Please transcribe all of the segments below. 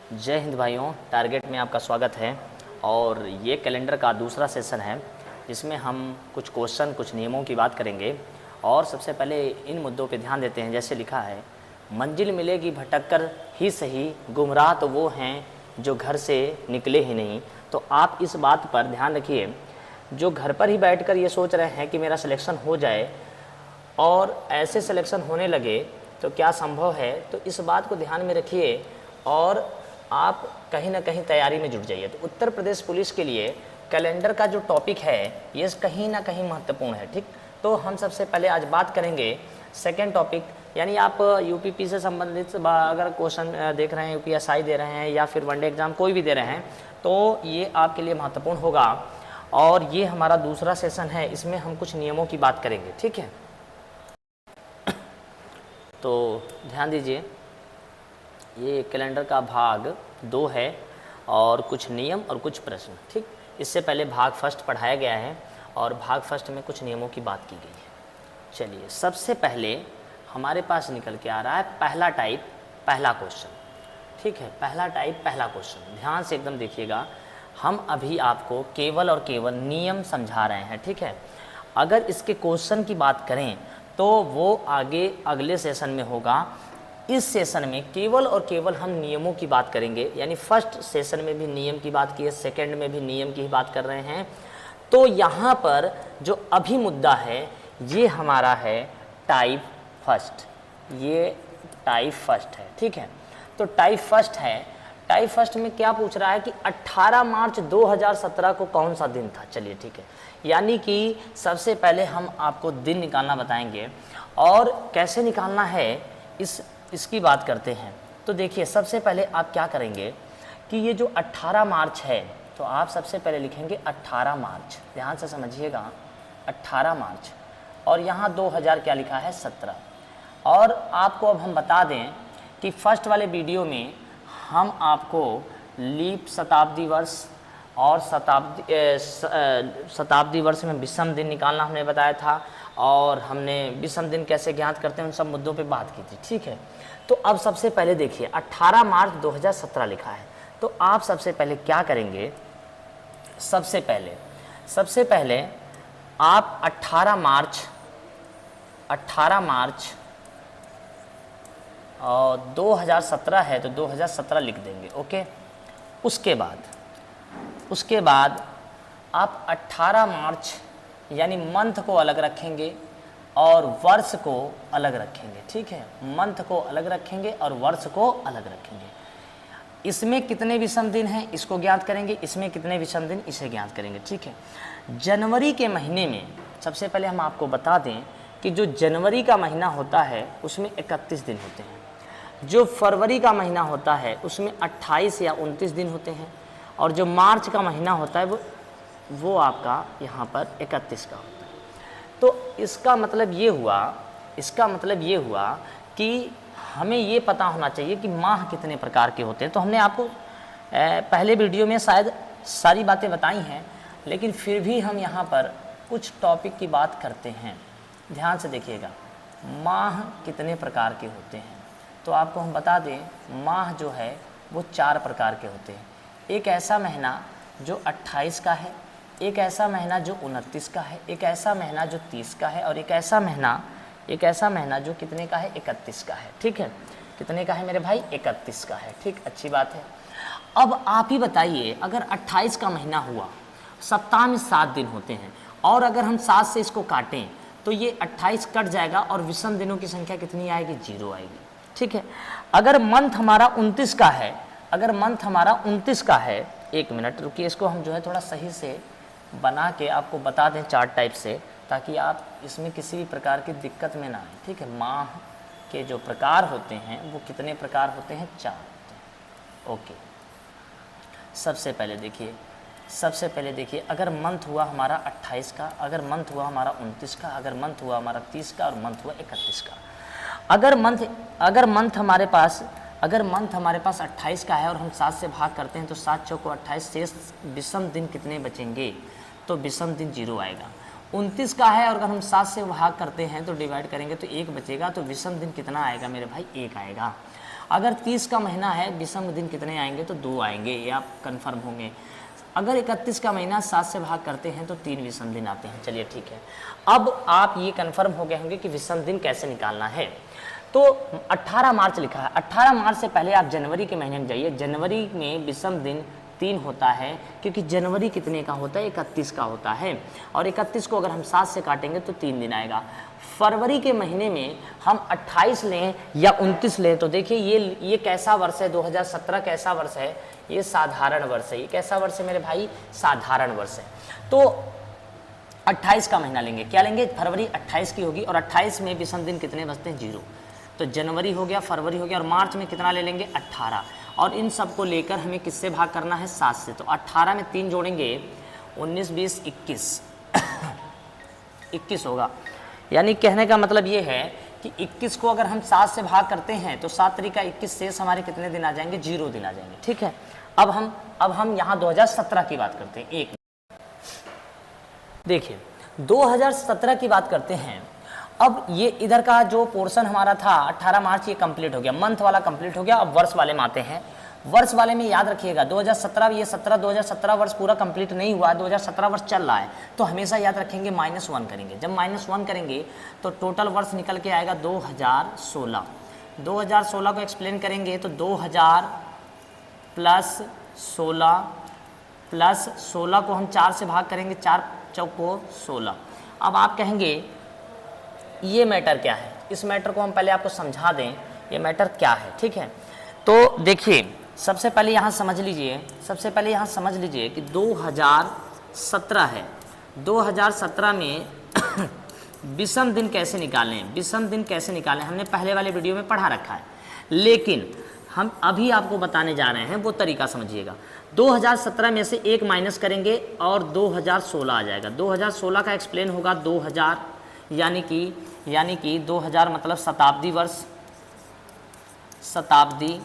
जय हिंद भाइयों, टारगेट में आपका स्वागत है। और ये कैलेंडर का दूसरा सेशन है जिसमें हम कुछ क्वेश्चन, कुछ नियमों की बात करेंगे। और सबसे पहले इन मुद्दों पे ध्यान देते हैं। जैसे लिखा है, मंजिल मिलेगी भटक कर ही सही, गुमराह तो वो हैं जो घर से निकले ही नहीं। तो आप इस बात पर ध्यान रखिए, जो घर पर ही बैठकर ये सोच रहे हैं कि मेरा सिलेक्शन हो जाए और ऐसे सिलेक्शन होने लगे तो क्या संभव है, तो इस बात को ध्यान में रखिए और आप कहीं ना कहीं तैयारी में जुट जाइए। तो उत्तर प्रदेश पुलिस के लिए कैलेंडर का जो टॉपिक है ये कहीं ना कहीं महत्वपूर्ण है। ठीक, तो हम सबसे पहले आज बात करेंगे सेकेंड टॉपिक, यानी आप यूपीपी से संबंधित अगर क्वेश्चन देख रहे हैं, यूपीएसआई दे रहे हैं या फिर वनडे एग्जाम कोई भी दे रहे हैं, तो ये आपके लिए महत्वपूर्ण होगा। और ये हमारा दूसरा सेशन है, इसमें हम कुछ नियमों की बात करेंगे। ठीक है, तो ध्यान दीजिए, ये कैलेंडर का भाग 2 है और कुछ नियम और कुछ प्रश्न। ठीक, इससे पहले भाग फर्स्ट पढ़ाया गया है और भाग फर्स्ट में कुछ नियमों की बात की गई है। चलिए, सबसे पहले हमारे पास निकल के आ रहा है पहला टाइप, पहला क्वेश्चन। ठीक है, पहला टाइप, पहला क्वेश्चन, ध्यान से एकदम देखिएगा। हम अभी आपको केवल और केवल नियम समझा रहे हैं। ठीक है, अगर इसके क्वेश्चन की बात करें तो वो आगे अगले सेशन में होगा। इस सेशन में केवल और केवल हम नियमों की बात करेंगे, यानी फर्स्ट सेशन में भी नियम की बात की है, सेकंड में भी नियम की ही बात कर रहे हैं। तो यहाँ पर जो अभी मुद्दा है ये हमारा है टाइप फर्स्ट, ये टाइप फर्स्ट है। ठीक है, तो टाइप फर्स्ट है। टाइप फर्स्ट में क्या पूछ रहा है कि 18 मार्च 2017 को कौन सा दिन था। चलिए ठीक है, यानी कि सबसे पहले हम आपको दिन निकालना बताएंगे और कैसे निकालना है इसकी बात करते हैं। तो देखिए, सबसे पहले आप क्या करेंगे कि ये जो 18 मार्च है, तो आप सबसे पहले लिखेंगे 18 मार्च, ध्यान से समझिएगा, 18 मार्च। और यहाँ 2000 क्या लिखा है, 17। और आपको अब हम बता दें कि फर्स्ट वाले वीडियो में हम आपको लीप शताब्दी वर्ष और शताब्दी वर्ष में विषम दिन निकालना हमने बताया था, और हमने विषम दिन कैसे ज्ञात करते हैं उन सब मुद्दों पे बात की थी। ठीक है, तो अब सबसे पहले देखिए 18 मार्च 2017 लिखा है, तो आप सबसे पहले क्या करेंगे, सबसे पहले आप 18 मार्च और 2017 है तो 2017 लिख देंगे। ओके, उसके बाद आप 18 मार्च यानी मंथ को अलग रखेंगे और वर्ष को अलग रखेंगे। ठीक है, मंथ को अलग रखेंगे और वर्ष को अलग रखेंगे। इसमें कितने विषम दिन हैं इसको ज्ञात करेंगे, इसमें कितने विषम दिन इसे ज्ञात करेंगे। ठीक है, जनवरी के महीने में सबसे पहले हम आपको बता दें कि जो जनवरी का महीना होता है उसमें 31 दिन होते हैं, जो फरवरी का महीना होता है उसमें 28 या 29 दिन होते हैं, और जो मार्च का महीना होता है वो आपका यहाँ पर 31 का होता है। तो इसका मतलब ये हुआ कि हमें ये पता होना चाहिए कि माह कितने प्रकार के होते हैं। तो हमने आपको पहले वीडियो में शायद सारी बातें बताई हैं, लेकिन फिर भी हम यहाँ पर कुछ टॉपिक की बात करते हैं। ध्यान से देखिएगा, माह कितने प्रकार के होते हैं, तो आपको हम बता दें, माह जो है वो 4 प्रकार के होते हैं। एक ऐसा महीना जो 28 का है, एक ऐसा महीना जो 29 का है, एक ऐसा महीना जो 30 का है, और एक ऐसा महीना जो कितने का है, 31 का है। ठीक है, कितने का है मेरे भाई, 31 का है। ठीक, अच्छी बात है। अब आप ही बताइए, अगर 28 का महीना हुआ, सप्ताह में 7 दिन होते हैं, और अगर हम 7 से इसको काटें तो ये 28 कट जाएगा और विषम दिनों की संख्या कितनी आएगी, 0 आएगी। ठीक है, अगर मंथ हमारा 29 का है, एक मिनट रुकिए, इसको हम जो है थोड़ा सही से बना के आपको बता दें चार्ट टाइप से, ताकि आप इसमें किसी भी प्रकार की दिक्कत में ना आए। ठीक है, माह के जो प्रकार होते हैं वो कितने प्रकार होते हैं, 4 होते हैं। ओके, सबसे पहले देखिए, अगर मंथ हुआ हमारा 28 का, अगर मंथ हुआ हमारा 29 का, अगर मंथ हुआ हमारा 30 का, और मंथ हुआ 31 का। अगर मंथ हमारे पास 28 का है और हम 7 से भाग करते हैं तो 7 चौको 28, शेष विषम दिन कितने बचेंगे, तो विषम दिन 0 आएगा। 29 का है और अगर हम 7 से भाग करते हैं तो डिवाइड करेंगे तो 1 बचेगा, तो विषम दिन कितना आएगा मेरे भाई, 1 आएगा। अगर 30 का महीना है, विषम दिन कितने आएंगे? तो 2 आएंगे, ये आप कन्फर्म होंगे। अगर 31 का महीना 7 से भाग करते हैं तो 3 विषम दिन आते हैं। चलिए ठीक है, अब आप ये कन्फर्म हो गए होंगे कि विषम दिन कैसे निकालना है। तो 18 मार्च लिखा है, 18 मार्च से पहले आप जनवरी के महीने में जाइए। जनवरी में विषम दिन 3 होता है, क्योंकि जनवरी कितने का होता है? 31 का होता है, और 31 को अगर हम 7 से काटेंगे तो 3 दिन आएगा। फरवरी के महीने में हम 28 लें या 29 लें, तो देखिए ये कैसा वर्ष है? 2017 कैसा वर्ष है? ये साधारण वर्ष है। ये कैसा वर्ष है मेरे भाई? साधारण वर्ष है। तो 28 का महीना लेंगे, क्या लेंगे? फरवरी 28 की होगी, और 28 में विषम दिन कितने बचते हैं? 0। तो जनवरी हो गया, फरवरी हो गया, और मार्च में कितना ले लेंगे? 18। और इन सब को लेकर हमें किससे भाग करना है? 7 से। तो 18 में 3 जोड़ेंगे, 19, 20, 21 21 होगा। यानी कहने का मतलब ये है कि 21 को अगर हम 7 से भाग करते हैं तो 7 तरीका 21 शेष हमारे कितने दिन आ जाएंगे? 0 दिन आ जाएंगे। ठीक है, अब हम यहाँ 2017 की बात करते हैं। एक देखिए 2017 की बात करते हैं। अब ये इधर का जो पोर्शन हमारा था 18 मार्च, ये कंप्लीट हो गया, मंथ वाला कंप्लीट हो गया। अब वर्ष वाले में आते हैं। वर्ष वाले में याद रखिएगा 2017, ये 2017 वर्ष पूरा कंप्लीट नहीं हुआ है, 2017 वर्ष चल रहा है, तो हमेशा याद रखेंगे -1 करेंगे। जब -1 करेंगे तो टोटल वर्ष निकल के आएगा 2016। 2016 को एक्सप्लेन करेंगे तो 2000 प्लस 16 को हम 4 से भाग करेंगे, 4 चौको 16। अब आप कहेंगे ये मैटर क्या है? इस मैटर को हम पहले आपको समझा दें, ये मैटर क्या है। ठीक है, तो देखिए सबसे पहले यहाँ समझ लीजिए कि 2017 है। 2017 में विषम दिन कैसे निकालें? विषम दिन कैसे निकालें हमने पहले वाले वीडियो में पढ़ा रखा है, लेकिन हम अभी आपको बताने जा रहे हैं, वो तरीका समझिएगा। 2017 में से 1 माइनस करेंगे और 2016 आ जाएगा। 2016 का एक्सप्लेन होगा 2000, यानी कि 2000 मतलब शताब्दी वर्ष, शताब्दी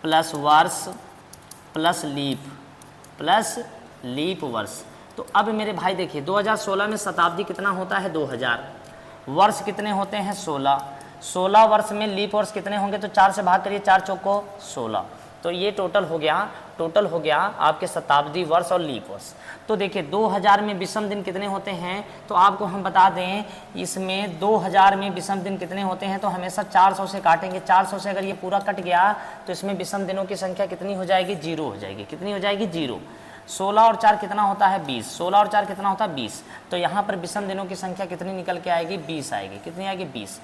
प्लस वर्ष प्लस लीप वर्ष। तो अब मेरे भाई देखिए 2016 में शताब्दी कितना होता है? 2000। वर्ष कितने होते हैं? 16 वर्ष में लीप वर्ष कितने होंगे? तो 4 से भाग करिए, 4 चौको 16। तो ये टोटल हो गया आपके शताब्दी वर्ष और लीप वर्ष। तो देखिए 2000 में विषम दिन कितने होते हैं? तो आपको हम बता दें, इसमें 2000 में विषम दिन कितने होते हैं? तो हमेशा 400 से काटेंगे। 400 से अगर ये पूरा कट गया तो इसमें विषम दिनों की संख्या कितनी हो जाएगी? 0 हो जाएगी। कितनी हो जाएगी? 0। 16 और 4 कितना होता है? 20। 16 और 4 कितना होता है? 20। तो यहाँ पर विषम दिनों की संख्या कितनी निकल के आएगी? 20 आएगी। कितनी आएगी? 20।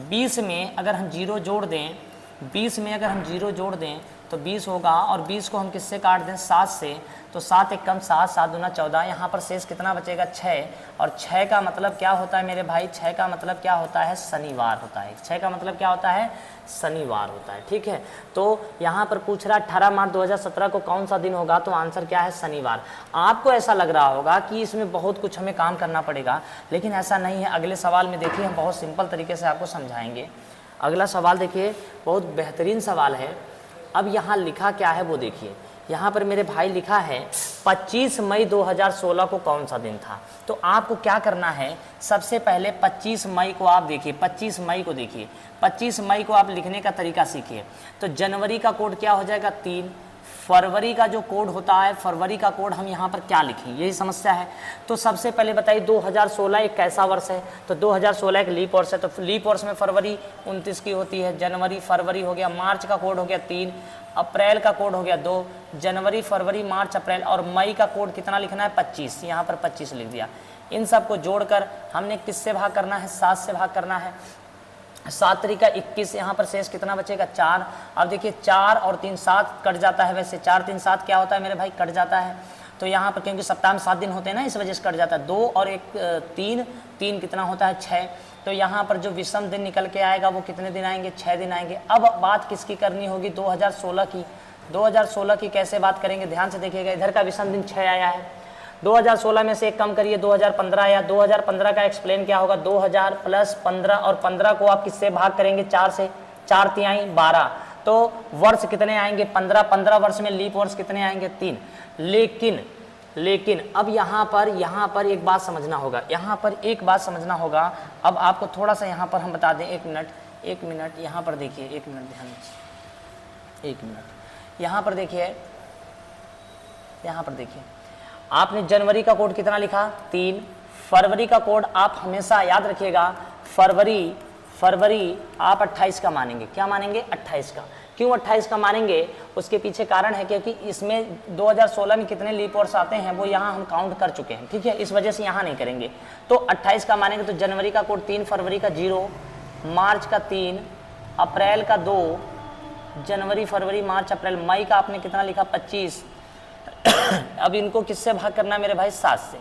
20 में अगर हम 0 जोड़ दें, 20 में अगर हम 0 जोड़ दें तो 20 होगा, और 20 को हम किससे काट दें? 7 से। तो 7 एक कम 7, 7 दूना 14। यहाँ पर शेष कितना बचेगा? 6। और 6 का मतलब क्या होता है मेरे भाई? 6 का मतलब क्या होता है? शनिवार होता है। 6 का मतलब क्या होता है? शनिवार होता है। ठीक है, तो यहाँ पर पूछ रहा है 18 मार्च 2017 को कौन सा दिन होगा? तो आंसर क्या है? शनिवार। आपको ऐसा लग रहा होगा कि इसमें बहुत कुछ हमें काम करना पड़ेगा, लेकिन ऐसा नहीं है। अगले सवाल में देखिए हम बहुत सिंपल तरीके से आपको समझाएंगे। अगला सवाल देखिए, बहुत बेहतरीन सवाल है। अब यहाँ लिखा क्या है वो देखिए। यहाँ पर मेरे भाई लिखा है 25 मई 2016 को कौन सा दिन था? तो आपको क्या करना है? सबसे पहले 25 मई को आप देखिए, 25 मई को देखिए, 25 मई को आप लिखने का तरीका सीखिए। तो जनवरी का कोड क्या हो जाएगा? 3। फरवरी का जो कोड होता है, फरवरी का कोड हम यहाँ पर क्या लिखें, यही समस्या है। तो सबसे पहले बताइए 2016 एक कैसा वर्ष है? तो 2016 एक लीप वर्ष है। तो लीप वर्ष में फरवरी 29 की होती है, जनवरी फरवरी हो गया, मार्च का कोड हो गया 3, अप्रैल का कोड हो गया 2, जनवरी फरवरी मार्च अप्रैल, और मई का कोड कितना लिखना है? 25। यहाँ पर 25 लिख दिया। इन सबको जोड़कर हमने किससे भाग करना है? 7 से भाग करना है। 7 तरीका 21। यहाँ पर शेष कितना बचेगा? 4। अब देखिए 4 और 3 7 कट जाता है। वैसे 4 3 7 क्या होता है मेरे भाई? कट जाता है। तो यहाँ पर क्योंकि सप्ताह में 7 दिन होते हैं ना, इस वजह से कट जाता है। 2 और 1 3 कितना होता है? 6। तो यहाँ पर जो विषम दिन निकल के आएगा वो कितने दिन आएंगे? 6 दिन आएंगे। अब बात किसकी करनी होगी? 2016 की। 2016 की कैसे बात करेंगे? ध्यान से देखिएगा, इधर का विषम दिन 6 आया है। 2016 में से एक कम करिए, 2015 आया। 2015 का एक्सप्लेन क्या होगा? 2000 प्लस 15, और 15 को आप किससे भाग करेंगे? 4 से। 4 तिहाई 12। तो वर्ष कितने आएंगे? 15। 15 वर्ष में लीप वर्ष कितने आएंगे? 3। लेकिन अब यहाँ पर एक बात समझना होगा। अब आपको थोड़ा सा यहाँ पर हम बता दें, एक मिनट यहाँ पर देखिए, एक मिनट ध्यान दीजिए। एक मिनट, यहाँ पर देखिए, यहाँ पर देखिए, आपने जनवरी का कोड कितना लिखा 3, फरवरी का कोड आप हमेशा याद रखिएगा, फरवरी आप 28 का मानेंगे। क्या मानेंगे? 28 का। क्यों 28 का मानेंगे? उसके पीछे कारण है क्योंकि इसमें 2016 में कितने लीप ईयर्स आते हैं वो यहाँ हम काउंट कर चुके हैं, ठीक है, इस वजह से यहाँ नहीं करेंगे। तो 28 का मानेंगे तो जनवरी का कोड 3, फरवरी का 0, मार्च का 3, अप्रैल का 2, जनवरी फरवरी मार्च अप्रैल, मई का आपने कितना लिखा 25। अब इनको किससे भाग करना है मेरे भाई? 7 से।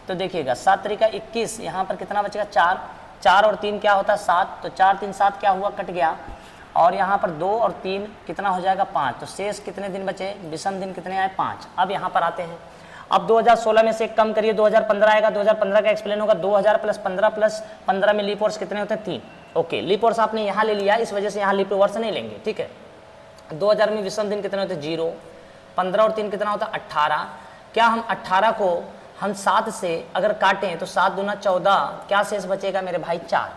तो देखिएगा 7 तरीका 21, यहाँ पर कितना बचेगा 4, 4 और 3 क्या होता है 7, तो 4 3 7 क्या हुआ? कट गया। और यहाँ पर 2 और 3 कितना हो जाएगा 5, तो शेष कितने दिन बचे? विषम दिन कितने आए? 5। अब यहाँ पर आते हैं, अब 2016 में से एक कम करिए, 2015 आएगा, 2015 का एक्सप्लेन होगा, 2000 प्लस 15 में लीप वर्ष कितने होते हैं? 3। ओके, लीप वर्ष आपने यहाँ ले लिया, इस वजह से यहाँ लीप वर्ष नहीं लेंगे, ठीक है। 2000 में विषम दिन कितने होते हैं? 0। 15 और 3 कितना होता है? 18। क्या हम 18 को हम 7 से अगर काटें तो 7 दूना 14, क्या शेष बचेगा मेरे भाई? 4।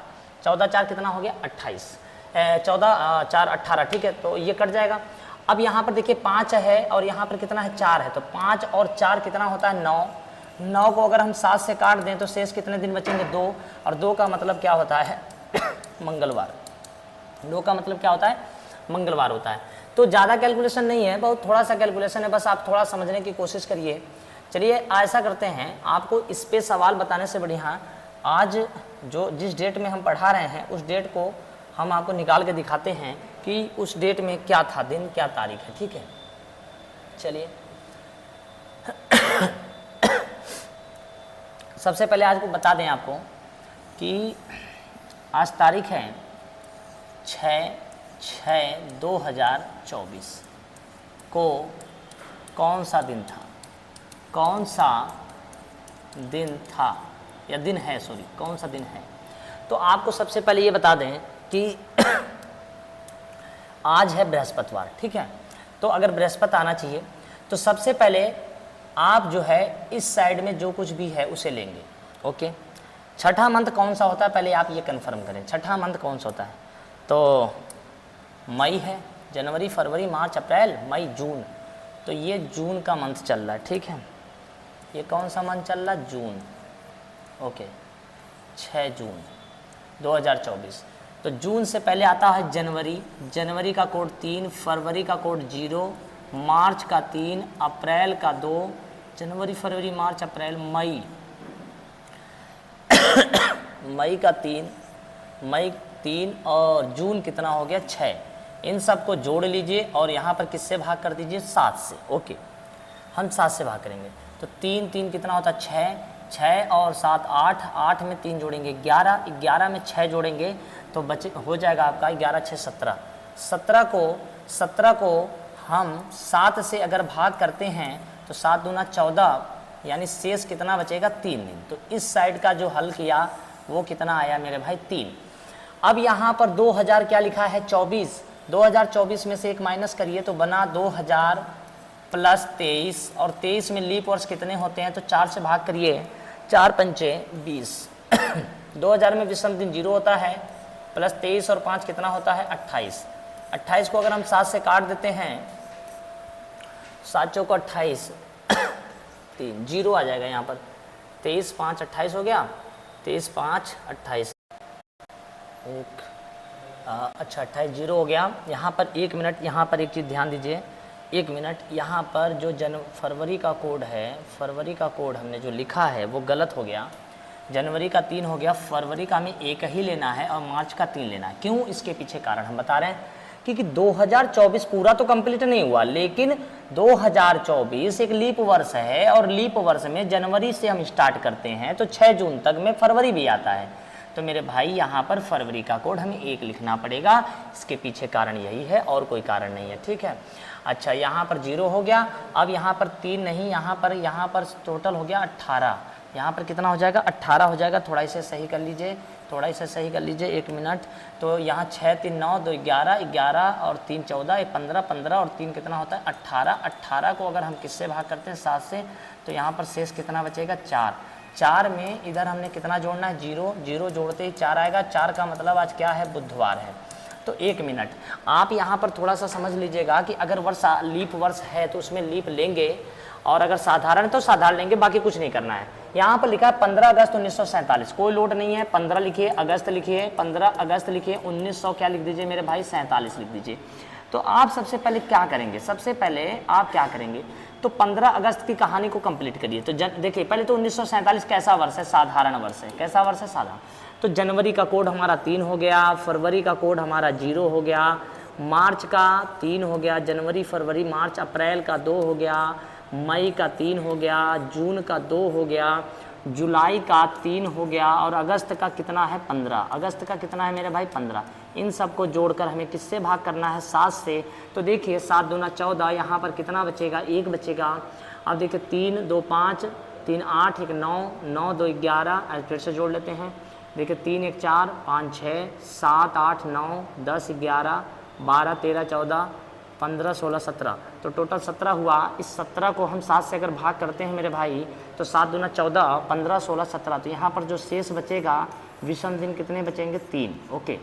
14 4 कितना हो गया? 28। 14 4 18, ठीक है, तो ये कट जाएगा। अब यहाँ पर देखिए 5 है और यहाँ पर कितना है? 4 है, तो 5 और 4 कितना होता है? 9। 9 को अगर हम 7 से काट दें तो शेष कितने दिन बचेंगे? 2। और 2 का मतलब क्या होता है? मंगलवार। 2 का मतलब क्या होता है? मंगलवार होता है। तो ज़्यादा कैलकुलेशन नहीं है, बहुत थोड़ा सा कैलकुलेशन है, बस आप थोड़ा समझने की कोशिश करिए। चलिए ऐसा करते हैं, आपको इस पे सवाल बताने से बढ़िया आज जिस डेट में हम पढ़ा रहे हैं उस डेट को हम आपको निकाल के दिखाते हैं कि उस डेट में क्या था, दिन क्या तारीख है, ठीक है। चलिए सबसे पहले आज को बता दें आपको कि आज तारीख है 6/6/2024 को कौन सा दिन था? कौन सा दिन था या दिन है, सॉरी, कौन सा दिन है? तो आपको सबसे पहले ये बता दें कि आज है बृहस्पतिवार, ठीक है। तो अगर बृहस्पति आना चाहिए तो सबसे पहले आप जो है इस साइड में जो कुछ भी है उसे लेंगे, ओके। छठा मंथ कौन सा होता है पहले आप ये कंफर्म करें, छठा मंथ कौन सा होता है? तो मई है, जनवरी फरवरी मार्च अप्रैल मई जून, तो ये जून का मंथ चल रहा है, ठीक है। ये कौन सा मंथ चल रहा है? जून, ओके, 6 जून 2024। तो जून से पहले आता है जनवरी, जनवरी का कोड 3, फरवरी का कोड 0, मार्च का 3, अप्रैल का 2, जनवरी फरवरी मार्च अप्रैल मई मई का 3, मई 3 और जून कितना हो गया? 6। इन सब को जोड़ लीजिए और यहाँ पर किससे भाग कर दीजिए? 7 से, ओके। हम 7 से भाग करेंगे तो 3 3 कितना होता है? 6। 6 और 7 8, 8 में 3 जोड़ेंगे 11, 11 में 6 जोड़ेंगे तो बचे हो जाएगा आपका 11 6 17। 17 को हम 7 से अगर भाग करते हैं तो 7 दूना 14, यानी शेष कितना बचेगा? 3 दिन। तो इस साइड का जो हल किया वो कितना आया मेरे भाई? 3। अब यहाँ पर 2000 क्या लिखा है? 24। 2024 में से एक माइनस करिए तो बना 2000 प्लस 23, और 23 में लीप वर्ष कितने होते हैं? तो 4 से भाग करिए, 4 पंचे 20। 2000 में विषम दिन 0 होता है, प्लस 23 और 5 कितना होता है? 28। 28 को अगर हम 7 से काट देते हैं, 7 चौक 28, 3 0 आ जाएगा यहाँ पर, 23 5 28 हो गया, 23 5 28, अच्छा 28 0 हो गया। यहाँ पर 1 मिनट, यहाँ पर एक चीज़ ध्यान दीजिए, 1 मिनट, यहाँ पर जो फरवरी का कोड है, फरवरी का कोड हमने जो लिखा है वो गलत हो गया। जनवरी का 3 हो गया, फरवरी का हमें 1 ही लेना है और मार्च का 3 लेना है। क्यों? इसके पीछे कारण हम बता रहे हैं, क्योंकि 2024 पूरा तो कंप्लीट नहीं हुआ, लेकिन 2024 एक लीप वर्ष है और लीप वर्ष में जनवरी से हम स्टार्ट करते हैं तो 6 जून तक में फरवरी भी आता है। तो मेरे भाई यहाँ पर फरवरी का कोड हमें 1 लिखना पड़ेगा, इसके पीछे कारण यही है और कोई कारण नहीं है, ठीक है। अच्छा, यहाँ पर 0 हो गया, अब यहाँ पर 3 नहीं, यहाँ पर टोटल हो गया 18, यहाँ पर कितना हो जाएगा? 18 हो जाएगा। थोड़ा इसे सही कर लीजिए, थोड़ा इसे सही कर लीजिए, 1 मिनट। तो यहाँ 6 3 9 2 11, 11 और 3 14, 15 15 और 3 कितना होता है? 18। 18 को अगर हम किससे भाग करते हैं? 7 से, तो यहाँ पर शेष कितना बचेगा? 4। 4 में इधर हमने कितना जोड़ना है? 0 0 जोड़ते ही 4 आएगा। 4 का मतलब आज क्या है? बुधवार है। तो 1 मिनट। आप यहाँ पर थोड़ा सा समझ लीजिएगा कि अगर वर्ष लीप वर्ष है तो उसमें लीप लेंगे, और अगर साधारण तो साधारण लेंगे, बाकी कुछ नहीं करना है। यहाँ पर लिखा है 15 अगस्त 1947, कोई लोड नहीं है, 15 लिखिए, अगस्त लिखिए, 15 अगस्त लिखिए, 1900 क्या लिख दीजिए मेरे भाई, 47 लिख दीजिए। तो आप सबसे पहले क्या करेंगे, सबसे पहले आप क्या करेंगे, तो 15 अगस्त की कहानी को कंप्लीट करिए। तो देखिए पहले तो 1947 कैसा वर्ष है, साधारण वर्ष है। कैसा वर्ष है, साधारण। तो जनवरी का कोड हमारा 3 हो गया, फरवरी का कोड हमारा 0 हो गया, मार्च का 3 हो गया, जनवरी फरवरी मार्च अप्रैल का 2 हो गया, मई का 3 हो गया, जून का 2 हो गया, जुलाई का 3 हो गया, और अगस्त का कितना है, 15। अगस्त का कितना है मेरे भाई, 15। इन सब को जोड़कर हमें किससे भाग करना है, 7 से। तो देखिए 7 दूना 14, यहाँ पर कितना बचेगा, 1 बचेगा। अब देखिए 3 2 5, 3 8, 1 9, 9 2 11, फिर से जोड़ लेते हैं। देखिए 3 1 4, 5 6, 7 8 9 10 11 12 13 14 15 16 17, तो टोटल 17 हुआ। इस 17 को हम 7 से अगर भाग करते हैं मेरे भाई, तो 7 दूना 14, 15 16 17, तो यहाँ पर जो शेष बचेगा विषम दिन कितने बचेंगे, 3। ओके,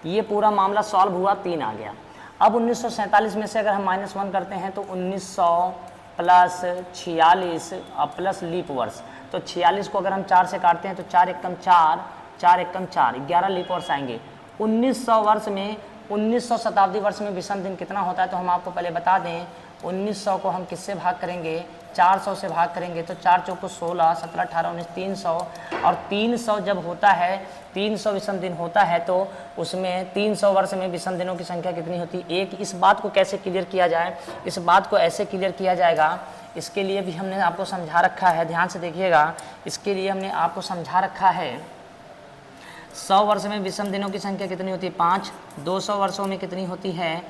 ये पूरा मामला सॉल्व हुआ, 3 आ गया। अब 1947 में से अगर हम -1 करते हैं तो 1900 प्लस 46 प्लस लीप वर्ष, तो 46 को अगर हम 4 से काटते हैं तो 4 एकम 4, 4 एकम 4, 11 लीप वर्ष आएंगे। 1900 वर्ष में, 1900 शताब्दी वर्ष में विषम दिन कितना होता है, तो हम आपको पहले बता दें। 1900 को हम किससे भाग करेंगे, 400 से भाग करेंगे, तो 4 चौको 16, 17 18 19, 300। और 300 जब होता है, 300 विषम दिन होता है, तो उसमें 300 वर्ष में विषम दिनों की संख्या कितनी होती है, 1। इस बात को कैसे क्लियर किया जाए, इस बात को ऐसे क्लियर किया जाएगा, इसके लिए भी हमने आपको समझा रखा है, ध्यान से देखिएगा। इसके लिए हमने आपको समझा रखा है, 100 वर्ष में विषम दिनों की संख्या कितनी होती है, 5। 200 वर्षों में कितनी होती है,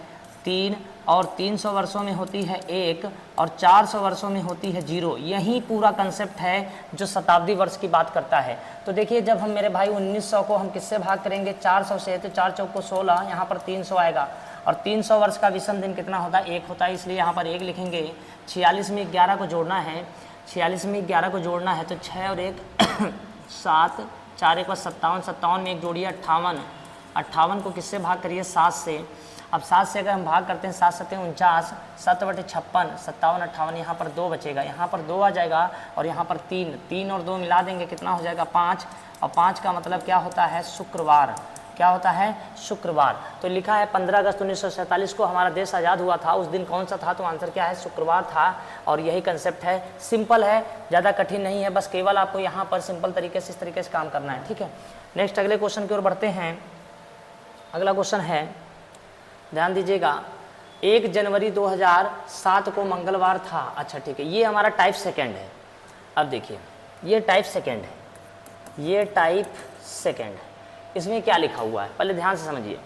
3। और 300 वर्षों में होती है 1, और 400 वर्षों में होती है 0। यही पूरा कंसेप्ट है जो शताब्दी वर्ष की बात करता है। तो देखिए जब हम मेरे भाई 1900 को हम किससे भाग करेंगे, 400 से, तो 4 चौको 16, यहाँ पर 300 आएगा। और 300 वर्ष का विषम दिन कितना होता है, 1 होता है, इसलिए यहाँ पर 1 लिखेंगे। 46 में 11 को जोड़ना है, 46 में 11 को जोड़ना है, तो 6 और 1 7, 4 1 57, 57 में 1 जोड़िए 58, 58 को किससे भाग करिए, 7 से। अब 7 से अगर हम भाग करते हैं, 7 7 49, 7 बटे 56, 57 58, यहाँ पर 2 बचेगा, यहाँ पर 2 आ जाएगा, और यहाँ पर 3, 3 और 2 मिला देंगे, कितना हो जाएगा, 5। और 5 का मतलब क्या होता है, शुक्रवार। क्या होता है, शुक्रवार। तो लिखा है 15 अगस्त 1947 को हमारा देश आज़ाद हुआ था। उस दिन कौन सा था, तो आंसर क्या है, शुक्रवार था। और यही कंसेप्ट है, सिंपल है, ज़्यादा कठिन नहीं है, बस केवल आपको यहाँ पर सिंपल तरीके से, इस तरीके से काम करना है, ठीक है। नेक्स्ट अगले क्वेश्चन की ओर बढ़ते हैं। अगला क्वेश्चन है, ध्यान दीजिएगा, 1 जनवरी 2007 को मंगलवार था। अच्छा ठीक है, ये हमारा टाइप सेकेंड है। अब देखिए ये टाइप सेकेंड है, ये टाइप सेकेंड है। इसमें क्या लिखा हुआ है, पहले ध्यान से समझिए।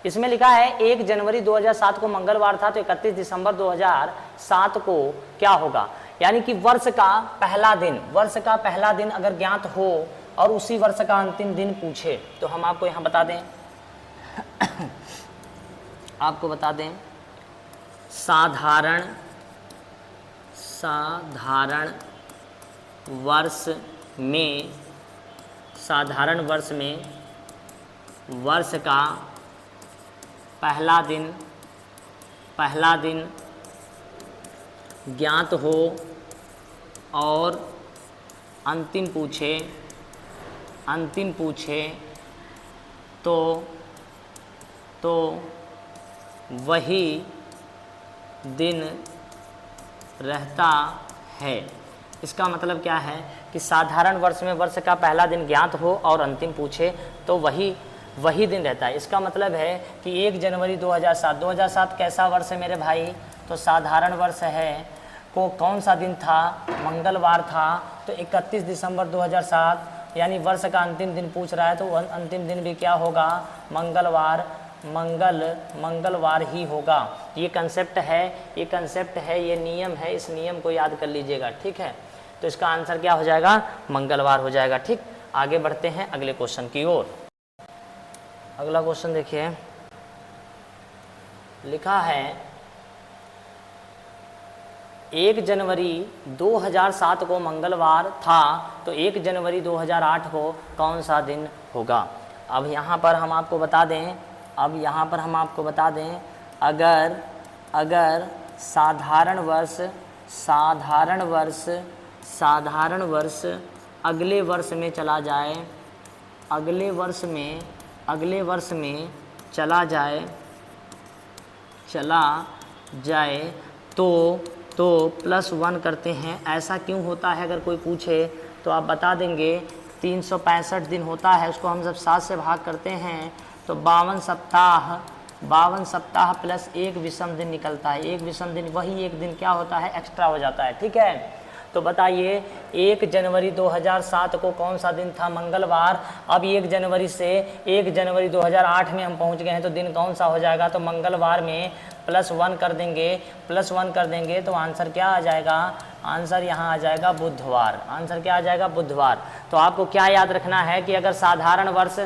इसमें लिखा है 1 जनवरी 2007 को मंगलवार था, तो 31 दिसंबर 2007 को क्या होगा, यानी कि वर्ष का पहला दिन, वर्ष का पहला दिन अगर ज्ञात हो और उसी वर्ष का अंतिम दिन पूछे, तो हम आपको यहाँ बता दें आपको बता दें, साधारण वर्ष में, साधारण वर्ष में वर्ष का पहला दिन ज्ञात हो और अंतिम पूछे तो वही दिन रहता है। इसका मतलब क्या है कि साधारण वर्ष में वर्ष का पहला दिन ज्ञात हो और अंतिम पूछे तो वही दिन रहता है। इसका मतलब है कि 1 जनवरी 2007 कैसा वर्ष है मेरे भाई, तो साधारण वर्ष है। को कौन सा दिन था, मंगलवार था, तो 31 दिसंबर 2007 यानी वर्ष का अंतिम दिन पूछ रहा है, तो अंतिम दिन भी क्या होगा, मंगलवार ही होगा। ये कंसेप्ट है, ये नियम है, इस नियम को याद कर लीजिएगा, ठीक है। तो इसका आंसर क्या हो जाएगा, मंगलवार हो जाएगा, ठीक। आगे बढ़ते हैं अगले क्वेश्चन की ओर। अगला क्वेश्चन देखिए, लिखा है 1 जनवरी 2007 को मंगलवार था, तो 1 जनवरी 2008 को कौन सा दिन होगा। अब यहाँ पर हम आपको बता दें अब यहाँ पर हम आपको बता दें, अगर साधारण वर्ष अगले वर्ष में चला जाए, अगले वर्ष में चला जाए तो +1 करते हैं। ऐसा क्यों होता है अगर कोई पूछे तो आप बता देंगे 365 दिन होता है, उसको हम जब 7 से भाग करते हैं तो 52 सप्ताह प्लस 1 विषम दिन निकलता है। 1 विषम दिन, वही एक दिन क्या होता है, एक्स्ट्रा हो जाता है। ठीक है, तो बताइए 1 जनवरी 2007 को कौन सा दिन था, मंगलवार। अब 1 जनवरी से 1 जनवरी 2008 में हम पहुंच गए हैं, तो दिन कौन सा हो जाएगा, तो मंगलवार में +1 कर देंगे तो आंसर क्या आ जाएगा, आंसर यहाँ आ जाएगा बुधवार। आंसर क्या आ जाएगा, बुधवार। तो आपको क्या याद रखना है कि अगर साधारण वर्ष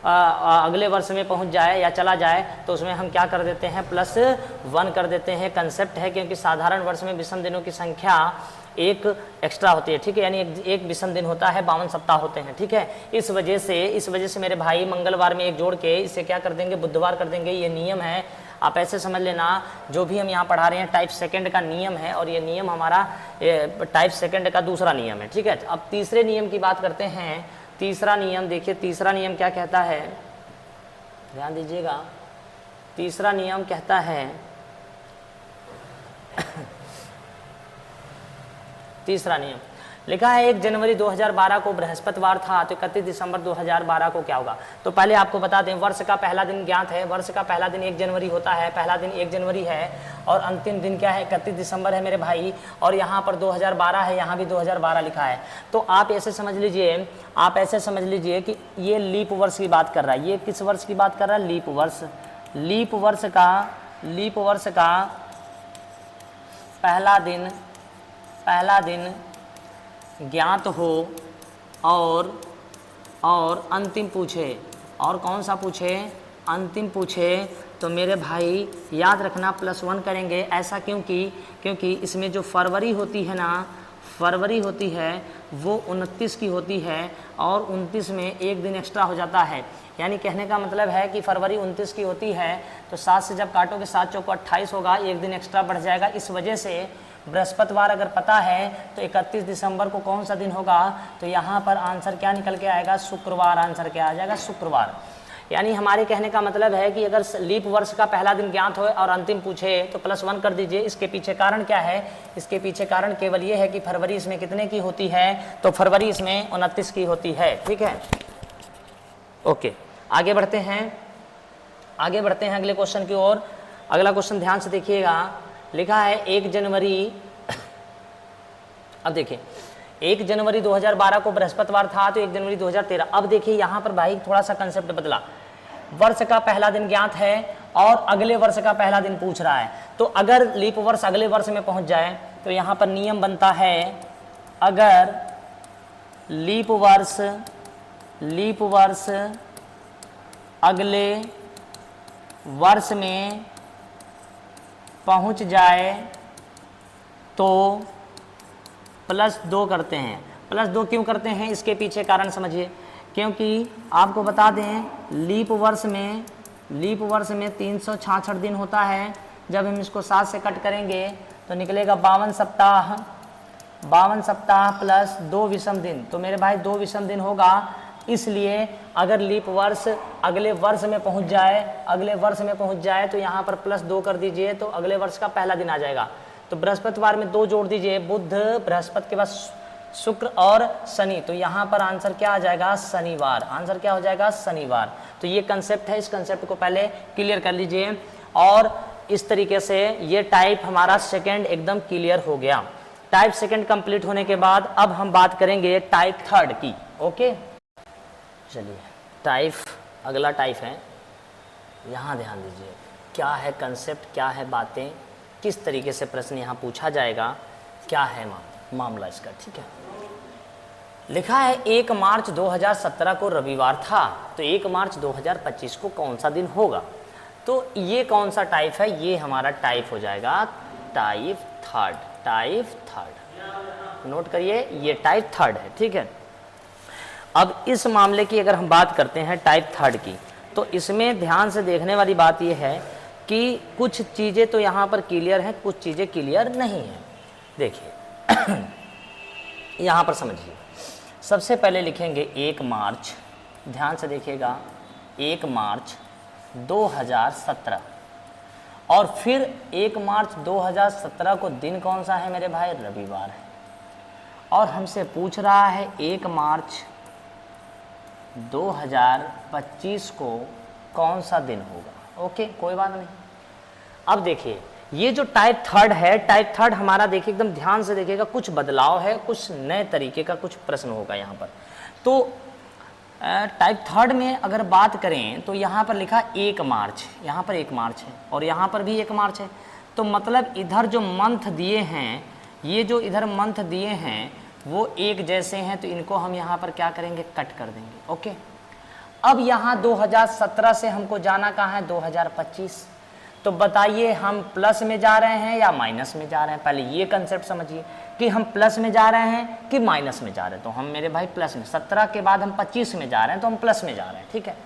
अगले वर्ष में पहुंच जाए या चला जाए तो उसमें हम क्या कर देते हैं, +1 कर देते हैं। कंसेप्ट है क्योंकि साधारण वर्ष में विषम दिनों की संख्या 1 एक्स्ट्रा होती है। ठीक है, यानी एक विषम दिन होता है, 52 सप्ताह होते हैं। ठीक है, इस वजह से मेरे भाई मंगलवार में 1 जोड़ के इसे क्या कर देंगे, बुधवार कर देंगे। ये नियम है, आप ऐसे समझ लेना, जो भी हम यहाँ पढ़ा रहे हैं टाइप सेकंड का नियम है, और ये नियम हमारा टाइप सेकंड का दूसरा नियम है। ठीक है, अब तीसरे नियम की बात करते हैं। तीसरा नियम देखिए, तीसरा नियम क्या कहता है, ध्यान दीजिएगा। तीसरा नियम कहता है तीसरा नियम लिखा है 1 जनवरी 2012 को बृहस्पतिवार था, तो 31 दिसंबर 2012 को क्या होगा। तो पहले आपको बता दें, वर्ष का पहला दिन ज्ञात है, वर्ष का पहला दिन 1 जनवरी होता है, पहला दिन 1 जनवरी है और अंतिम दिन क्या है, 31 दिसंबर है मेरे भाई। और यहाँ पर 2012 है, यहाँ भी 2012 लिखा है। तो आप ऐसे समझ लीजिए कि ये लीप वर्ष की बात कर रहा है। ये किस वर्ष की बात कर रहा है, लीप वर्ष। लीप वर्ष का पहला दिन ज्ञात हो और अंतिम पूछे, और कौन सा पूछे, अंतिम पूछे, तो मेरे भाई याद रखना +1 करेंगे। ऐसा क्योंकि इसमें जो फरवरी होती है वो 29 की होती है और 29 में एक दिन एक्स्ट्रा हो जाता है। यानी कहने का मतलब है कि फरवरी 29 की होती है तो 7 से जब काटोगे 7 चौको 28 होगा, एक दिन एक्स्ट्रा बढ़ जाएगा। इस वजह से बृहस्पतिवार अगर पता है तो 31 दिसंबर को कौन सा दिन होगा, तो यहाँ पर आंसर क्या निकल के आएगा, शुक्रवार। आंसर क्या आ जाएगा, शुक्रवार। यानी हमारे कहने का मतलब है कि अगर लीप वर्ष का पहला दिन ज्ञात हो और अंतिम पूछे तो +1 कर दीजिए। इसके पीछे कारण क्या है, इसके पीछे कारण केवल ये है कि फरवरी इसमें कितने की होती है, तो फरवरी इसमें 29 की होती है। ठीक है, ओके, आगे बढ़ते हैं अगले क्वेश्चन की ओर। अगला क्वेश्चन ध्यान से देखिएगा, लिखा है 1 जनवरी। अब देखिए 1 जनवरी 2012 को बृहस्पतिवार था, तो 1 जनवरी 2013। अब देखिए यहाँ पर भाई थोड़ा सा कंसेप्ट बदला। वर्ष का पहला दिन ज्ञात है और अगले वर्ष का पहला दिन पूछ रहा है। तो अगर लीप वर्ष अगले वर्ष में पहुंच जाए तो यहाँ पर नियम बनता है, अगर लीप वर्ष अगले वर्ष में पहुंच जाए तो +2 करते हैं। +2 क्यों करते हैं, इसके पीछे कारण समझिए। क्योंकि आपको बता दें लीप वर्ष में 366 दिन होता है। जब हम इसको 7 से कट करेंगे तो निकलेगा 52 सप्ताह प्लस 2 विषम दिन। तो मेरे भाई 2 विषम दिन होगा। इसलिए अगर लीप वर्ष अगले वर्ष में पहुंच जाए तो यहाँ पर +2 कर दीजिए, तो अगले वर्ष का पहला दिन आ जाएगा। तो बृहस्पतिवार में 2 जोड़ दीजिए, बुध, बृहस्पति के बाद शुक्र और शनि, तो यहाँ पर आंसर क्या आ जाएगा, शनिवार। आंसर क्या हो जाएगा, शनिवार। तो ये कंसेप्ट है, इस कंसेप्ट को पहले क्लियर कर लीजिए। और इस तरीके से ये टाइप हमारा सेकेंड एकदम क्लियर हो गया। टाइप सेकेंड कंप्लीट होने के बाद अब हम बात करेंगे टाइप थर्ड की। ओके, चलिए अगला टाइप है, यहाँ ध्यान दीजिए क्या है कंसेप्ट, क्या है बातें, किस तरीके से प्रश्न यहाँ पूछा जाएगा, क्या है मामला इसका। ठीक है, लिखा है 1 मार्च 2017 को रविवार था, तो 1 मार्च 2025 को कौन सा दिन होगा। तो ये कौन सा टाइप है, ये हमारा टाइप हो जाएगा टाइप थर्ड। नोट करिए, ये टाइप थर्ड है। ठीक है, अब इस मामले की अगर हम बात करते हैं टाइप थर्ड की, तो इसमें ध्यान से देखने वाली बात यह है कि कुछ चीज़ें तो यहाँ पर क्लियर हैं, कुछ चीज़ें क्लियर नहीं हैं। देखिए यहाँ पर समझिए, सबसे पहले लिखेंगे 1 मार्च, ध्यान से देखिएगा 1 मार्च 2017, और फिर 1 मार्च 2017 को दिन कौन सा है मेरे भाई? रविवार है। और हमसे पूछ रहा है 1 मार्च 2025 को कौन सा दिन होगा। ओके, कोई बात नहीं। अब देखिए ये जो टाइप थर्ड है, टाइप थर्ड हमारा देखिए एकदम ध्यान से देखिएगा, कुछ बदलाव है, कुछ नए तरीके का कुछ प्रश्न होगा यहाँ पर। तो टाइप थर्ड में अगर बात करें तो यहाँ पर लिखा 1 मार्च, यहाँ पर 1 मार्च है और यहाँ पर भी 1 मार्च है। तो मतलब इधर जो मंथ दिए हैं, ये जो इधर मंथ दिए हैं वो एक जैसे हैं, तो इनको हम यहाँ पर क्या करेंगे? कट कर देंगे। ओके, अब यहाँ 2017 से हमको जाना कहाँ है? 2025। तो बताइए हम प्लस में जा रहे हैं या माइनस में जा रहे हैं? पहले ये कंसेप्ट समझिए कि हम प्लस में जा रहे हैं कि माइनस में जा रहे हैं। तो हम मेरे भाई प्लस में, 17 के बाद हम 25 में जा रहे हैं तो हम प्लस में जा रहे हैं, ठीक है।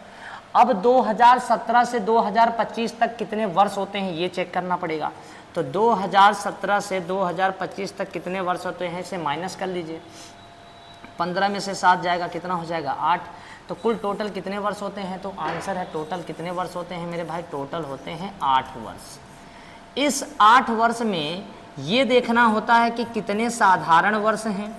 अब 2017 से 2025 तक कितने वर्ष होते हैं ये चेक करना पड़ेगा। तो 2017 से 2025 तक कितने वर्ष होते हैं इसे माइनस कर लीजिए। 15 में से 7 जाएगा, कितना हो जाएगा? 8। तो कुल टोटल कितने वर्ष होते हैं? तो आंसर है टोटल कितने वर्ष होते हैं मेरे भाई? टोटल होते हैं 8 वर्ष। इस 8 वर्ष में ये देखना होता है कि कितने साधारण वर्ष हैं,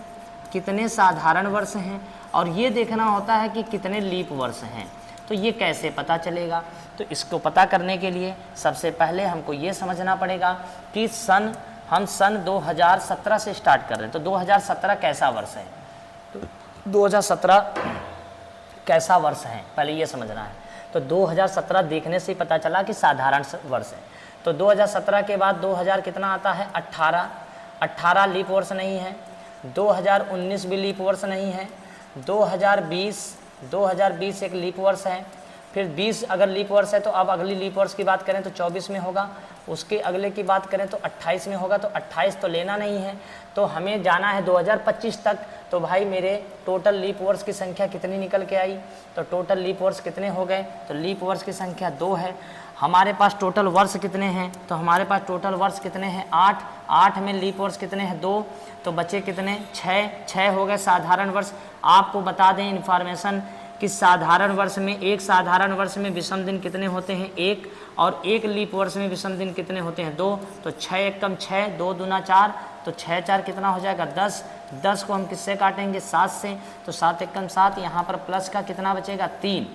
कितने साधारण वर्ष हैं, और ये देखना होता है कि कितने लीप वर्ष हैं। तो ये कैसे पता चलेगा? तो इसको पता करने के लिए सबसे पहले हमको ये समझना पड़ेगा कि हम सन 2017 से स्टार्ट कर रहे हैं। तो 2017 कैसा वर्ष है? तो 2017 कैसा वर्ष है पहले ये समझना है। तो 2017 देखने से ही पता चला कि साधारण वर्ष है। तो 2017 के बाद 2000 कितना आता है? 18 लीप वर्ष नहीं है। 2019 भी लीप वर्ष नहीं है। 2020 एक लीप वर्ष है। फिर 20 अगर लीप वर्ष है तो अब अगली लीप वर्ष की बात करें तो 24 में होगा, उसके अगले की बात करें तो 28 में होगा। तो 28 तो लेना नहीं है, तो हमें जाना है 2025 तक। तो भाई मेरे टोटल लीप वर्ष की संख्या कितनी निकल के आई? तो टोटल लीप वर्ष कितने हो गए? तो लीप वर्ष की संख्या 2 है। हमारे पास टोटल वर्ष कितने हैं? तो हमारे पास टोटल वर्ष कितने हैं? 8। 8 में लीप वर्ष कितने हैं? 2। तो बचे कितने? 6 हो गए साधारण वर्ष। आपको बता दें इन्फॉर्मेशन कि साधारण वर्ष में, एक साधारण वर्ष में विषम दिन कितने होते हैं? 1, और एक लीप वर्ष में विषम दिन कितने होते हैं? 2। तो 6 एकम 6, 2 दूना 4, तो 6 4 कितना हो जाएगा? 10। 10 को हम किससे काटेंगे? 7 से। तो 7 एकम 7, यहाँ पर प्लस का कितना बचेगा? 3।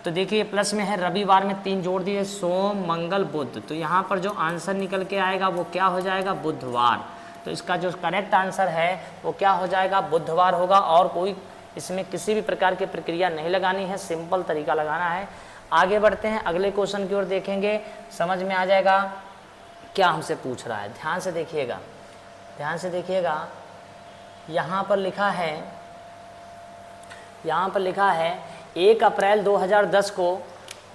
तो देखिए प्लस में है, रविवार में 3 जोड़ दिए, सोम मंगल बुध। तो यहाँ पर जो आंसर निकल के आएगा वो क्या हो जाएगा? बुधवार। तो इसका जो करेक्ट आंसर है वो क्या हो जाएगा? बुधवार होगा। और कोई इसमें किसी भी प्रकार की प्रक्रिया नहीं लगानी है, सिंपल तरीका लगाना है। आगे बढ़ते हैं, अगले क्वेश्चन की ओर देखेंगे, समझ में आ जाएगा क्या हमसे पूछ रहा है। ध्यान से देखिएगा, ध्यान से देखिएगा। यहाँ पर लिखा है, यहाँ पर लिखा है 1 अप्रैल 2010 को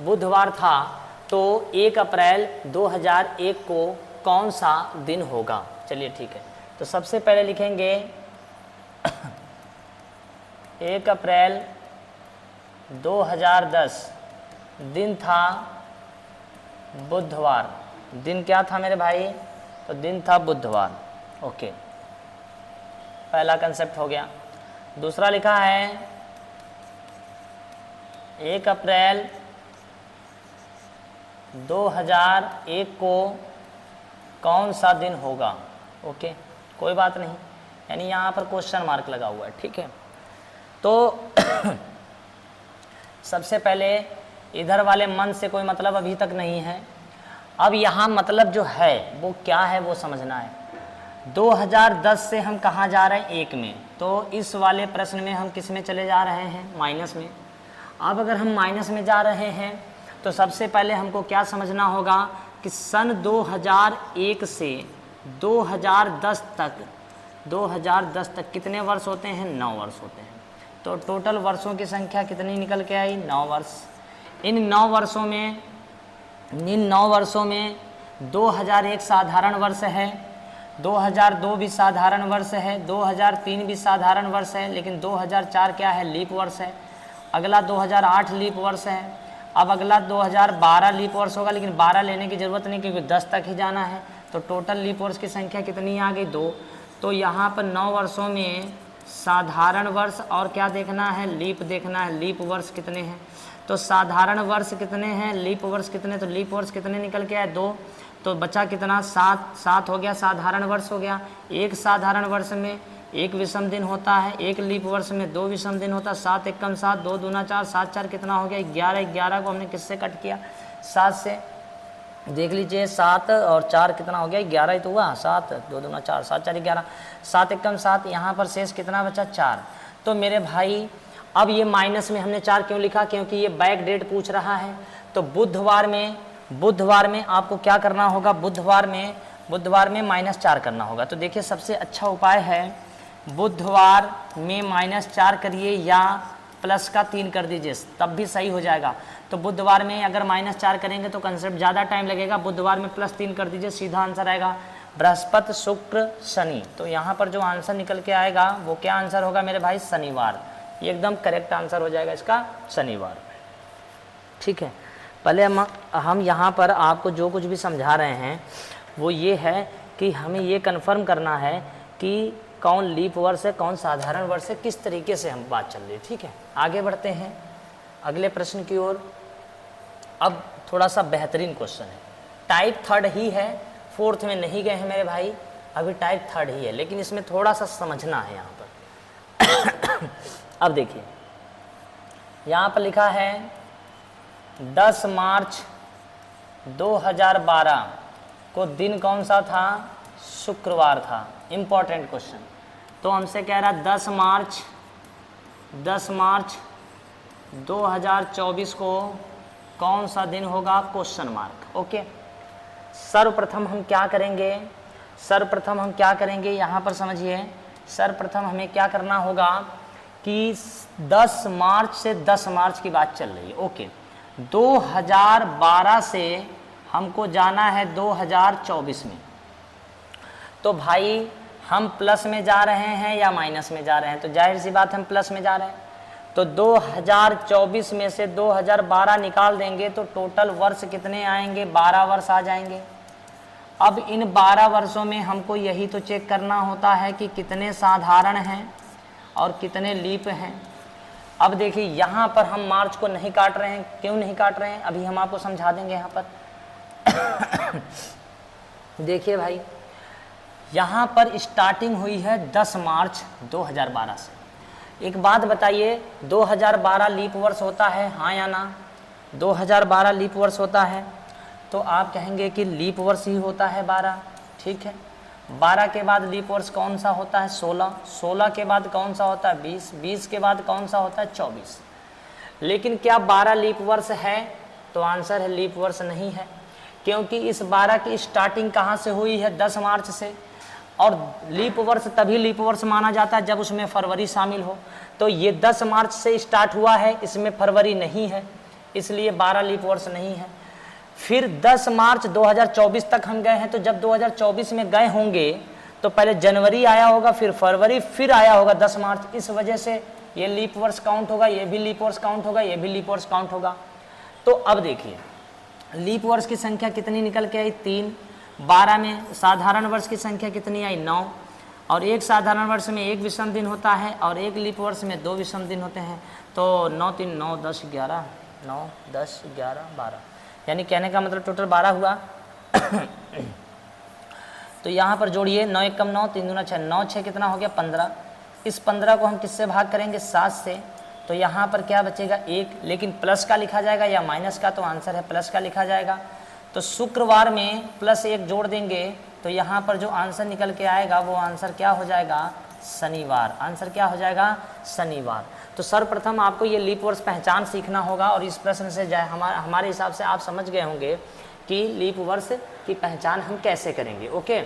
बुधवार था, तो 1 अप्रैल 2001 को कौन सा दिन होगा? चलिए ठीक है, तो सबसे पहले लिखेंगे 1 अप्रैल 2010 दिन था बुधवार। दिन क्या था मेरे भाई? तो दिन था बुधवार। ओके, पहला कंसेप्ट हो गया। दूसरा लिखा है 1 अप्रैल 2001 को कौन सा दिन होगा? ओके, कोई बात नहीं, यानी यहाँ पर क्वेश्चन मार्क लगा हुआ है, ठीक है। तो सबसे पहले इधर वाले मंथ से कोई मतलब अभी तक नहीं है। अब यहाँ मतलब जो है वो क्या है वो समझना है। 2010 से हम कहाँ जा रहे हैं? 1 में। तो इस वाले प्रश्न में हम किस में चले जा रहे हैं? माइनस में। अब अगर हम माइनस में जा रहे हैं तो सबसे पहले हमको क्या समझना होगा कि सन 2001 से 2010 तक कितने वर्ष होते हैं? 9 वर्ष होते हैं। तो टोटल वर्षों की संख्या कितनी निकल के आई? 9 वर्ष। इन 9 वर्षों में 2001 साधारण वर्ष है, 2002 भी साधारण वर्ष है, 2003 भी साधारण वर्ष है, लेकिन 2004 क्या है? लीप वर्ष है। अगला 2008 लीप वर्ष है। अब अगला 2012 लीप वर्ष होगा, लेकिन 12 लेने की ज़रूरत नहीं क्योंकि 10 तक ही जाना है। तो टोटल लीप वर्ष की संख्या कितनी आ गई 2। तो यहाँ पर 9 वर्षों में साधारण वर्ष और क्या देखना है, लीप देखना है। लीप वर्ष कितने हैं, तो साधारण वर्ष कितने हैं, लीप वर्ष कितने, तो लीप वर्ष कितने निकल के आए 2। तो बचा कितना 7 हो गया, साधारण वर्ष हो गया। एक साधारण वर्ष में एक विषम दिन होता है, एक लीप वर्ष में 2 विषम दिन होता है। 7 एकम 7, 2 दूना 4, 7 4 कितना हो गया 11। 11 को हमने किससे कट किया, 7 से। देख लीजिए 7 और 4 कितना हो गया 11 ही तो हुआ। 7 2 दूना 4, 7 4 11, 7 एकम 7। यहाँ पर शेष कितना बचा 4। तो मेरे भाई अब ये माइनस में हमने 4 क्यों लिखा, क्योंकि ये बैक डेट पूछ रहा है। तो बुधवार में आपको क्या करना होगा, बुधवार में -4 करना होगा। तो देखिए सबसे अच्छा उपाय है बुधवार में -4 करिए या प्लस का 3 कर दीजिए, तब भी सही हो जाएगा। तो बुधवार में अगर -4 करेंगे तो कंसेप्ट ज़्यादा टाइम लगेगा, बुधवार में +3 कर दीजिए, सीधा आंसर आएगा बृहस्पति शुक्र शनि। तो यहाँ पर जो आंसर निकल के आएगा वो क्या आंसर होगा मेरे भाई, शनिवार। ये एकदम करेक्ट आंसर हो जाएगा इसका, शनिवार। ठीक है, पहले हम यहाँ पर आपको जो कुछ भी समझा रहे हैं वो ये है कि हमें ये कन्फर्म करना है कि कौन लीप वर्ष है, कौन साधारण वर्ष है, किस तरीके से हम बात चल रही है। ठीक है, आगे बढ़ते हैं अगले प्रश्न की ओर। अब थोड़ा सा बेहतरीन क्वेश्चन है, टाइप 3 ही है, 4th में नहीं गए हैं मेरे भाई, अभी टाइप 3 ही है, लेकिन इसमें थोड़ा सा समझना है यहाँ पर। अब देखिए यहाँ पर लिखा है 10 मार्च 2012 को दिन कौन सा था, शुक्रवार था। Important question. तो हमसे कह रहा 10 मार्च 2024 को कौन सा दिन होगा, क्वेश्चन मार्क। ओके, सर्वप्रथम हम क्या करेंगे यहाँ पर समझिए। सर्वप्रथम हमें क्या करना होगा कि 10 मार्च से 10 मार्च की बात चल रही है। ओके, 2012 से हमको जाना है 2024 में। तो भाई हम प्लस में जा रहे हैं या माइनस में जा रहे हैं, तो जाहिर सी बात हम प्लस में जा रहे हैं। तो 2024 में से 2012 निकाल देंगे तो टोटल वर्ष कितने आएंगे, 12 वर्ष आ जाएंगे। अब इन 12 वर्षों में हमको यही तो चेक करना होता है कि कितने साधारण हैं और कितने लीप हैं। अब देखिए यहाँ पर हम मार्च को नहीं काट रहे हैं, क्यों नहीं काट रहे हैं अभी हम आपको समझा देंगे। यहाँ पर देखिए भाई, यहाँ पर स्टार्टिंग हुई है 10 मार्च 2012 से। एक बात बताइए, 2012 लीप वर्ष होता है, हाँ या ना? 2012 लीप वर्ष होता है, तो आप कहेंगे कि लीप वर्ष ही होता है 12। ठीक है, 12 के बाद लीप वर्ष कौन सा होता है, 16। 16 के बाद कौन सा होता है, 20। 20 के बाद कौन सा होता है, 24। लेकिन क्या 12 लीप वर्ष है? तो आंसर है लीप वर्ष नहीं है, क्योंकि इस 12 की स्टार्टिंग कहाँ से हुई है, 10 मार्च से। और लीप वर्ष तभी लीप वर्ष माना जाता है जब उसमें फरवरी शामिल हो। तो ये 10 मार्च से स्टार्ट हुआ है, इसमें फरवरी नहीं है, इसलिए 12 लीप वर्ष नहीं है। फिर 10 मार्च 2024 तक हम गए हैं, तो जब 2024 में गए होंगे तो पहले जनवरी आया होगा, फिर फरवरी, फिर आया होगा 10 मार्च। इस वजह से ये लीप वर्ष काउंट होगा, ये भी लीप वर्ष काउंट होगा, ये भी लीप वर्ष काउंट होगा। तो अब देखिए लीप वर्ष की संख्या कितनी निकल के आई, 3। 12 में साधारण वर्ष की संख्या कितनी आई, 9। और एक साधारण वर्ष में एक विषम दिन होता है और एक लीप वर्ष में 2 विषम दिन होते हैं। तो 9 3 9 10 11, 9 10 11 12, यानी कहने का मतलब टोटल 12 हुआ। तो यहाँ पर जोड़िए, 9 1 9, 3 दूना 6, 9 6 कितना हो गया, 15। इस 15 को हम किससे भाग करेंगे, 7 से। तो यहाँ पर क्या बचेगा, 1। लेकिन प्लस का लिखा जाएगा या माइनस का, तो आंसर है प्लस का लिखा जाएगा। तो शुक्रवार में +1 जोड़ देंगे तो यहाँ पर जो आंसर निकल के आएगा वो आंसर क्या हो जाएगा, शनिवार। आंसर क्या हो जाएगा, शनिवार। तो सर्वप्रथम आपको ये लीप वर्ष पहचान सीखना होगा, और इस प्रश्न से हमारे हिसाब से आप समझ गए होंगे कि लीप वर्ष की पहचान हम कैसे करेंगे। ओके,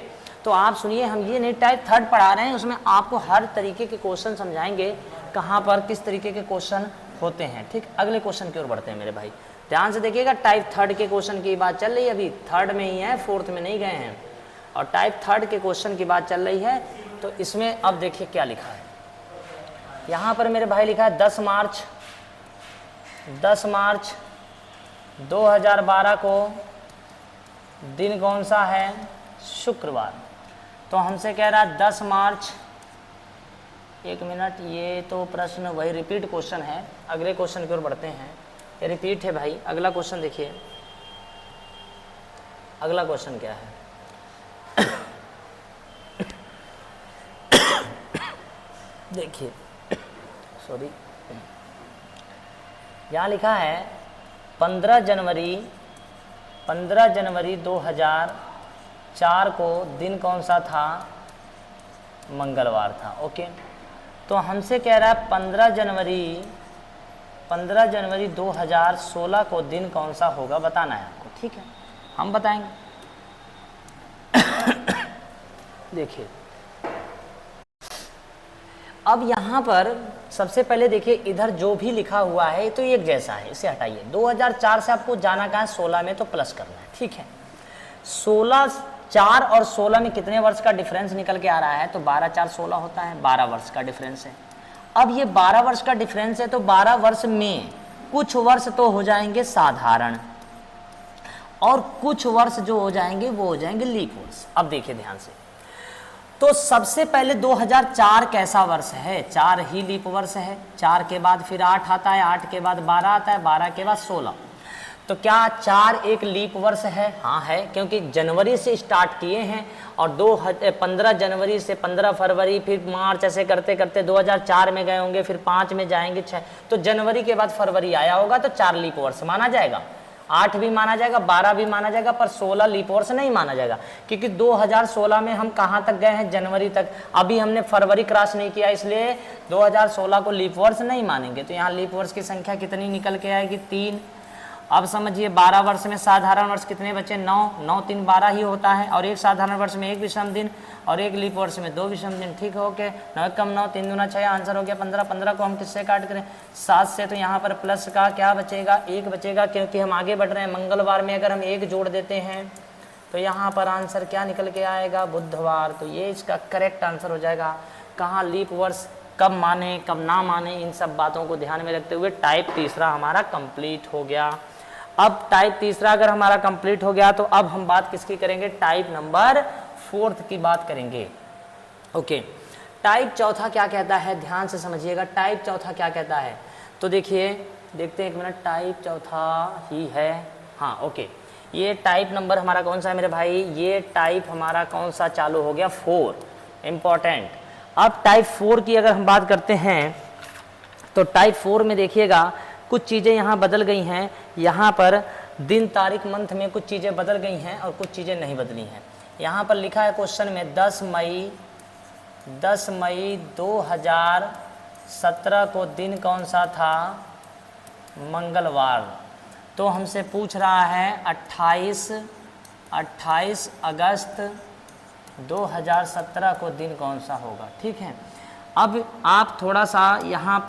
तो आप सुनिए, हम ये नहीं टाइप 3 पढ़ा रहे हैं, उसमें आपको हर तरीके के क्वेश्चन समझाएंगे, कहाँ पर किस तरीके के क्वेश्चन होते हैं। ठीक, अगले क्वेश्चन की ओर बढ़ते हैं मेरे भाई, ध्यान से देखिएगा। टाइप 3 के क्वेश्चन की बात चल रही है, अभी 3rd में ही है, 4th में नहीं गए हैं, और टाइप 3 के क्वेश्चन की बात चल रही है। तो इसमें अब देखिए क्या लिखा है, यहाँ पर मेरे भाई लिखा है 10 मार्च 2012 को दिन कौन सा है? शुक्रवार। तो हमसे कह रहा है 10 मार्च, एक मिनट, ये तो प्रश्न वही रिपीट क्वेश्चन है, अगले क्वेश्चन की ओर बढ़ते हैं। ये रिपीट है भाई। अगला क्वेश्चन देखिए, अगला क्वेश्चन क्या है? देखिए, सॉरी, यहाँ लिखा है 15 जनवरी 2004 को दिन कौन सा था? मंगलवार था। ओके, तो हमसे कह रहा है 15 जनवरी 2016 को दिन कौन सा होगा, बताना है आपको। ठीक है, हम बताएंगे। देखिए, अब यहाँ पर सबसे पहले देखिए, इधर जो भी लिखा हुआ है तो एक जैसा है, इसे हटाइए। 2004 से आपको जाना कहाँ है? 16 में, तो प्लस करना है। ठीक है, 4 और 16 में कितने वर्ष का डिफरेंस निकल के आ रहा है? तो 12 4 16 होता है, 12 वर्ष का डिफरेंस है। अब ये 12 वर्ष का डिफरेंस है, तो 12 वर्ष में कुछ वर्ष तो हो जाएंगे साधारण, और कुछ वर्ष जो हो जाएंगे वो हो जाएंगे लीप वर्ष। अब देखिए ध्यान से, तो सबसे पहले 2004 कैसा वर्ष है? 4 ही लीप वर्ष है। 4 के बाद फिर 8 आता है, 8 के बाद 12 आता है, 12 के बाद 16। तो क्या 4 एक लीप वर्ष है? हाँ है, क्योंकि जनवरी से स्टार्ट किए हैं और 15 जनवरी से 15 फरवरी, फिर मार्च, ऐसे करते करते 2004 में गए होंगे, फिर 5 में जाएंगे, 6, तो जनवरी के बाद फरवरी आया होगा, तो 4 लीप वर्ष माना जाएगा। 8 भी माना जाएगा, 12 भी माना जाएगा, पर 16 लीप वर्ष नहीं माना जाएगा, क्योंकि 2016 में हम कहाँ तक गए हैं? जनवरी तक। अभी हमने फरवरी क्रॉस नहीं किया, इसलिए 2016 को लीप वर्ष नहीं मानेंगे। तो यहाँ लीप वर्ष की संख्या कितनी निकल के आएगी? 3। अब समझिए, 12 वर्ष में साधारण वर्ष कितने बचे? 9, 9 3 12 ही होता है, और एक साधारण वर्ष में 1 विषम दिन, और एक लीप वर्ष में 2 विषम दिन। ठीक है, ओके। 9 कम 9, 3 दूना 6, आंसर हो गया 15। 15 को हम किससे काट करें? 7 से। तो यहाँ पर प्लस का क्या बचेगा? 1 बचेगा, क्योंकि हम आगे बढ़ रहे हैं। मंगलवार में अगर हम 1 जोड़ देते हैं तो यहाँ पर आंसर क्या निकल के आएगा? बुधवार। तो ये इसका करेक्ट आंसर हो जाएगा। कहाँ लीप वर्ष कब माने, कब ना माने, इन सब बातों को ध्यान में रखते हुए टाइप तीसरा हमारा कंप्लीट हो गया। अब टाइप तीसरा अगर हमारा कंप्लीट हो गया, तो अब हम बात किसकी करेंगे? टाइप नंबर 4 की बात करेंगे। ओके, टाइप चौथा क्या कहता है? ध्यान से समझिएगा, टाइप चौथा क्या कहता है। तो देखिए, देखते हैं, एक मिनट, टाइप चौथा ही है। हाँ, ओके, ये टाइप नंबर हमारा कौन सा है मेरे भाई? ये टाइप हमारा कौन सा चालू हो गया? 4, इंपॉर्टेंट। अब टाइप 4 की अगर हम बात करते हैं, तो टाइप 4 में देखिएगा कुछ चीज़ें यहाँ बदल गई हैं। यहाँ पर दिन तारीख मंथ में कुछ चीज़ें बदल गई हैं और कुछ चीज़ें नहीं बदली हैं। यहाँ पर लिखा है क्वेश्चन में 10 मई 2017 को दिन कौन सा था? मंगलवार। तो हमसे पूछ रहा है 28 अगस्त 2017 को दिन कौन सा होगा। ठीक है, अब आप थोड़ा सा यहाँ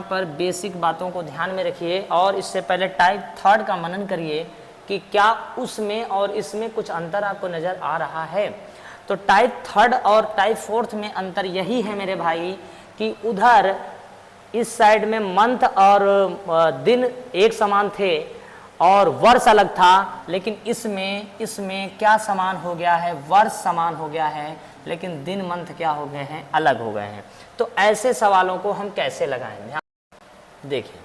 पर बेसिक बातों को ध्यान में रखिए, और इससे पहले टाइप 3 का मनन करिए कि क्या उसमें और इसमें कुछ अंतर आपको नज़र आ रहा है। तो टाइप 3 और टाइप 4 में अंतर यही है मेरे भाई कि उधर इस साइड में मंथ और दिन एक समान थे और वर्ष अलग था, लेकिन इसमें क्या समान हो गया है? वर्ष समान हो गया है, लेकिन दिन मंथ क्या हो गए हैं? अलग हो गए हैं। तो ऐसे सवालों को हम कैसे लगाएं? देखिए,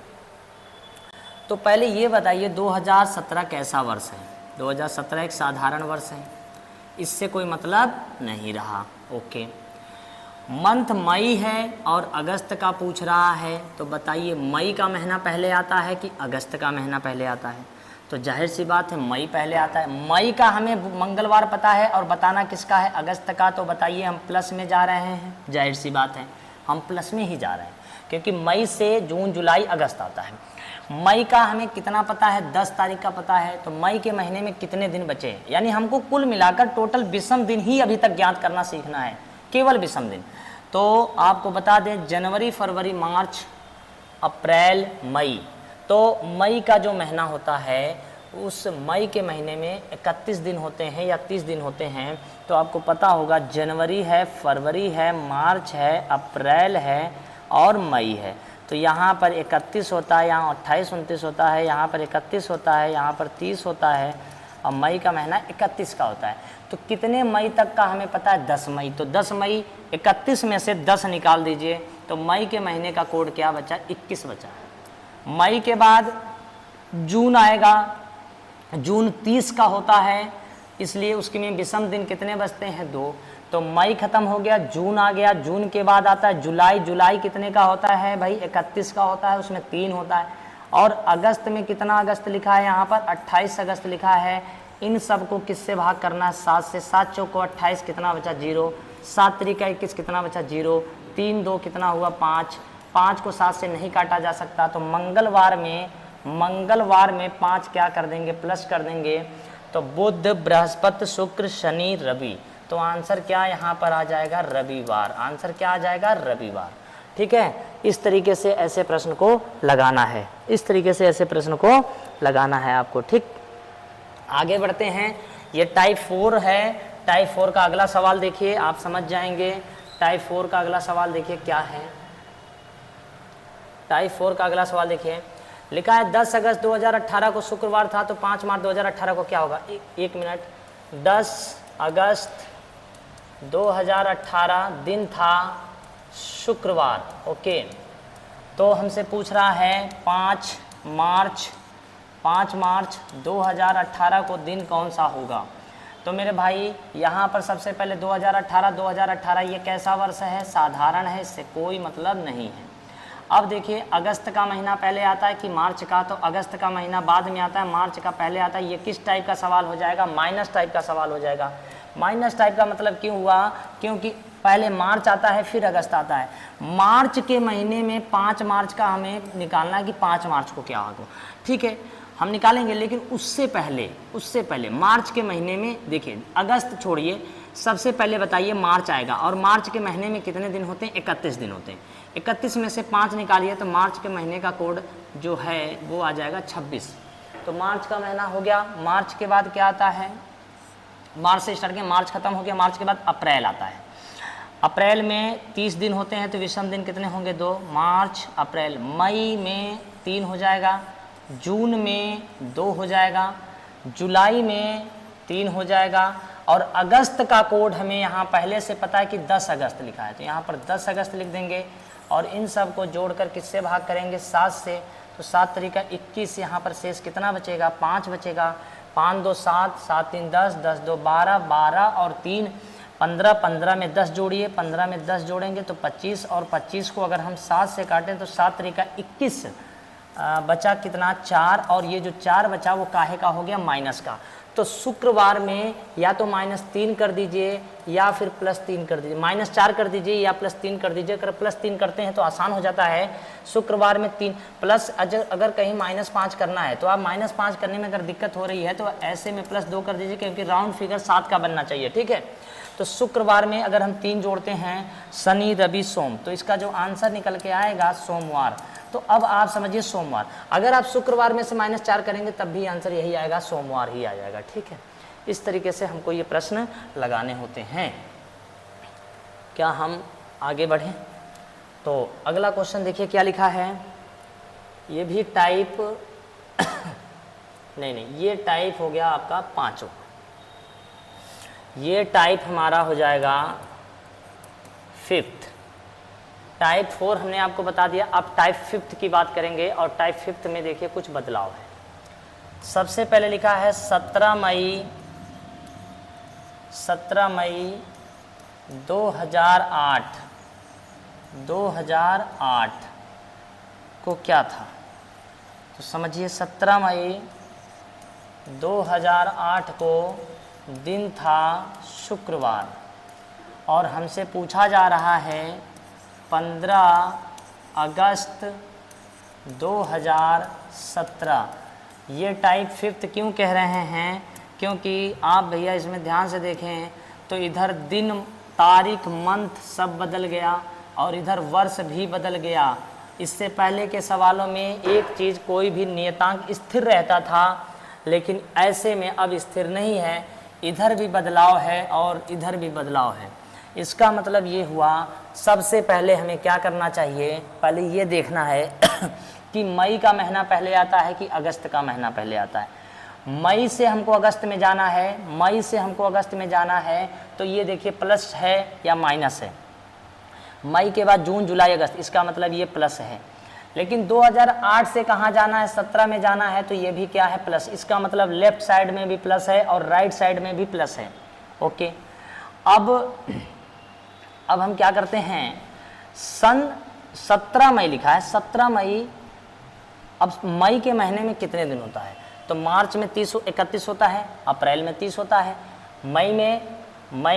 तो पहले ये बताइए 2017 कैसा वर्ष है? 2017 एक साधारण वर्ष है, इससे कोई मतलब नहीं रहा। ओके, मंथ मई है और अगस्त का पूछ रहा है, तो बताइए मई का महीना पहले आता है कि अगस्त का महीना पहले आता है? तो जाहिर सी बात है मई पहले आता है। मई का हमें मंगलवार पता है और बताना किसका है? अगस्त का। तो बताइए हम प्लस में जा रहे हैं, जाहिर सी बात है हम प्लस में ही जा रहे हैं, क्योंकि मई से जून जुलाई अगस्त आता है। मई का हमें कितना पता है? 10 तारीख का पता है। तो मई के महीने में कितने दिन बचे? यानी हमको कुल मिलाकर टोटल विषम दिन ही अभी तक ज्ञात करना सीखना है, केवल विषम दिन। तो आपको बता दें, जनवरी, फरवरी, मार्च, अप्रैल, मई। तो मई का जो महीना होता है, उस मई के महीने में 31 दिन होते हैं या 30 दिन होते हैं। तो आपको पता होगा जनवरी है, फरवरी है, मार्च है, अप्रैल है और मई है। तो यहाँ पर 31 होता है, यहाँ 28 29 होता है, यहाँ पर 31 होता है, यहाँ पर 30 होता है और मई का महीना 31 का होता है। तो कितने मई तक का हमें पता है? 10 मई। तो 10 मई 31 में से 10 निकाल दीजिए, तो मई के महीने का कोड क्या बचा? 21 बचा। मई के बाद जून आएगा, जून 30 का होता है, इसलिए उसके में विषम दिन कितने बचते हैं? 2। तो मई खत्म हो गया, जून आ गया, जून के बाद आता है जुलाई। जुलाई कितने का होता है भाई? 31 का होता है, उसमें 3 होता है। और अगस्त में कितना अगस्त लिखा है? यहाँ पर 28 अगस्त लिखा है। इन सब को किससे भाग करना है? 7 से। 7 चौको 28, कितना बचा? 0। 7 त्रिका 21, कितना बचा? 0। 3 2 कितना हुआ? 5। 5 को 7 से नहीं काटा जा सकता, तो मंगलवार में 5 क्या कर देंगे? प्लस कर देंगे। तो बुध बृहस्पति शुक्र शनि रवि, तो आंसर क्या यहाँ पर आ जाएगा? रविवार। आंसर क्या आ जाएगा? रविवार। ठीक है, इस तरीके से ऐसे प्रश्न को लगाना है, इस तरीके से ऐसे प्रश्न को लगाना है आपको। ठीक, आगे बढ़ते हैं। ये टाइप 4 है। टाइप 4 का अगला सवाल देखिए, आप समझ जाएंगे। टाइप 4 का अगला सवाल देखिए क्या है। टाइप 4 का अगला सवाल देखिए, लिखा है 10 अगस्त 2018 को शुक्रवार था, तो 5 मार्च 2018 को क्या होगा? एक मिनट। 10 अगस्त 2018 दिन था शुक्रवार। ओके, तो हमसे पूछ रहा है 5 मार्च 2018 को दिन कौन सा होगा? तो मेरे भाई यहाँ पर सबसे पहले 2018 ये कैसा वर्ष है? साधारण है, इससे कोई मतलब नहीं है। अब देखिए, अगस्त का महीना पहले आता है कि मार्च का? तो अगस्त का महीना बाद में आता है, मार्च का पहले आता है। ये किस टाइप का सवाल हो जाएगा? माइनस टाइप का सवाल हो जाएगा। माइनस टाइप का मतलब क्यों हुआ? क्योंकि पहले मार्च आता है फिर अगस्त आता है। मार्च के महीने में 5 मार्च का हमें निकालना है कि 5 मार्च को क्या होगा। ठीक है, हम निकालेंगे, लेकिन उससे पहले मार्च के महीने में देखिए, अगस्त छोड़िए, सबसे पहले बताइए मार्च आएगा। और मार्च के महीने में कितने दिन होते हैं? 31 दिन होते हैं। 31 में से 5 निकालिए, तो मार्च के महीने का कोड जो है वो आ जाएगा 26। तो मार्च का महीना हो गया। मार्च के बाद क्या आता है? मार्च से स्टार्ट किया, मार्च खत्म हो गया। मार्च के बाद अप्रैल आता है। अप्रैल में 30 दिन होते हैं, तो विषम दिन कितने होंगे? 2। मार्च अप्रैल। मई में 3 हो जाएगा, जून में 2 हो जाएगा, जुलाई में 3 हो जाएगा, और अगस्त का कोड हमें यहाँ पहले से पता है कि 10 अगस्त लिखा है, तो यहाँ पर 10 अगस्त लिख देंगे। और इन सब को जोड़कर किससे भाग करेंगे? 7 से। तो 7 त्रिका 21, यहाँ पर शेष कितना बचेगा? 5 बचेगा। 5 2 7, 7 3 10, 10 2 12, 12 और 3 15, 15 में 10 जोड़िए, 15 में 10 जोड़ेंगे तो 25, और 25 को अगर हम 7 से काटें तो 7 त्रिका 21 बचा कितना? 4, और ये जो 4 बचा वो काहे का हो गया? माइनस का। तो शुक्रवार में या तो -3 कर दीजिए या फिर +3 कर दीजिए, -4 कर दीजिए या +3 कर दीजिए। अगर +3 करते हैं तो आसान हो जाता है। शुक्रवार में 3 प्लस, अगर कहीं -5 करना है तो आप -5 करने में अगर दिक्कत हो रही है तो ऐसे में +2 कर दीजिए, क्योंकि राउंड फिगर 7 का बनना चाहिए। ठीक है, तो शुक्रवार में अगर हम 3 जोड़ते हैं, शनि रवि सोम, तो इसका जो आंसर निकल के आएगा सोमवार। तो अब आप समझिए सोमवार। अगर आप शुक्रवार में से -4 करेंगे तब भी आंसर यही आएगा, सोमवार ही आ जाएगा। ठीक है, इस तरीके से हमको ये प्रश्न लगाने होते हैं। क्या हम आगे बढ़ें? तो अगला क्वेश्चन देखिए क्या लिखा है। ये भी टाइप नहीं, ये टाइप हो गया आपका 5। ये टाइप हमारा हो जाएगा 5th। टाइप 4 हमने आपको बता दिया। अब टाइप 5th की बात करेंगे, और टाइप 5th में देखिए कुछ बदलाव है। सबसे पहले लिखा है 17 मई 2008 को क्या था? तो समझिए 17 मई 2008 को दिन था शुक्रवार, और हमसे पूछा जा रहा है 15 अगस्त 2017। ये टाइप 5th क्यों कह रहे हैं? क्योंकि आप भैया इसमें ध्यान से देखें तो इधर दिन, तारीख, मंथ सब बदल गया, और इधर वर्ष भी बदल गया। इससे पहले के सवालों में एक चीज़, कोई भी नियतांक स्थिर रहता था, लेकिन ऐसे में अब स्थिर नहीं है। इधर भी बदलाव है और इधर भी बदलाव है। इसका मतलब ये हुआ, सबसे पहले हमें क्या करना चाहिए, पहले ये देखना है कि मई का महीना पहले आता है कि अगस्त का महीना पहले आता है। मई से हमको अगस्त में जाना है, मई से हमको अगस्त में जाना है, तो ये देखिए प्लस है या माइनस है। मई के बाद जून जुलाई अगस्त, इसका मतलब ये प्लस है। लेकिन 2008 से कहाँ जाना है, 17 में जाना है, तो ये भी क्या है, प्लस। इसका मतलब लेफ्ट साइड में भी प्लस है और राइट साइड में भी प्लस है। ओके, अब हम क्या करते हैं, सन 17 मई लिखा है, 17 मई। अब मई के महीने में कितने दिन होता है, तो मार्च में 31 होता है, अप्रैल में 30 होता है, मई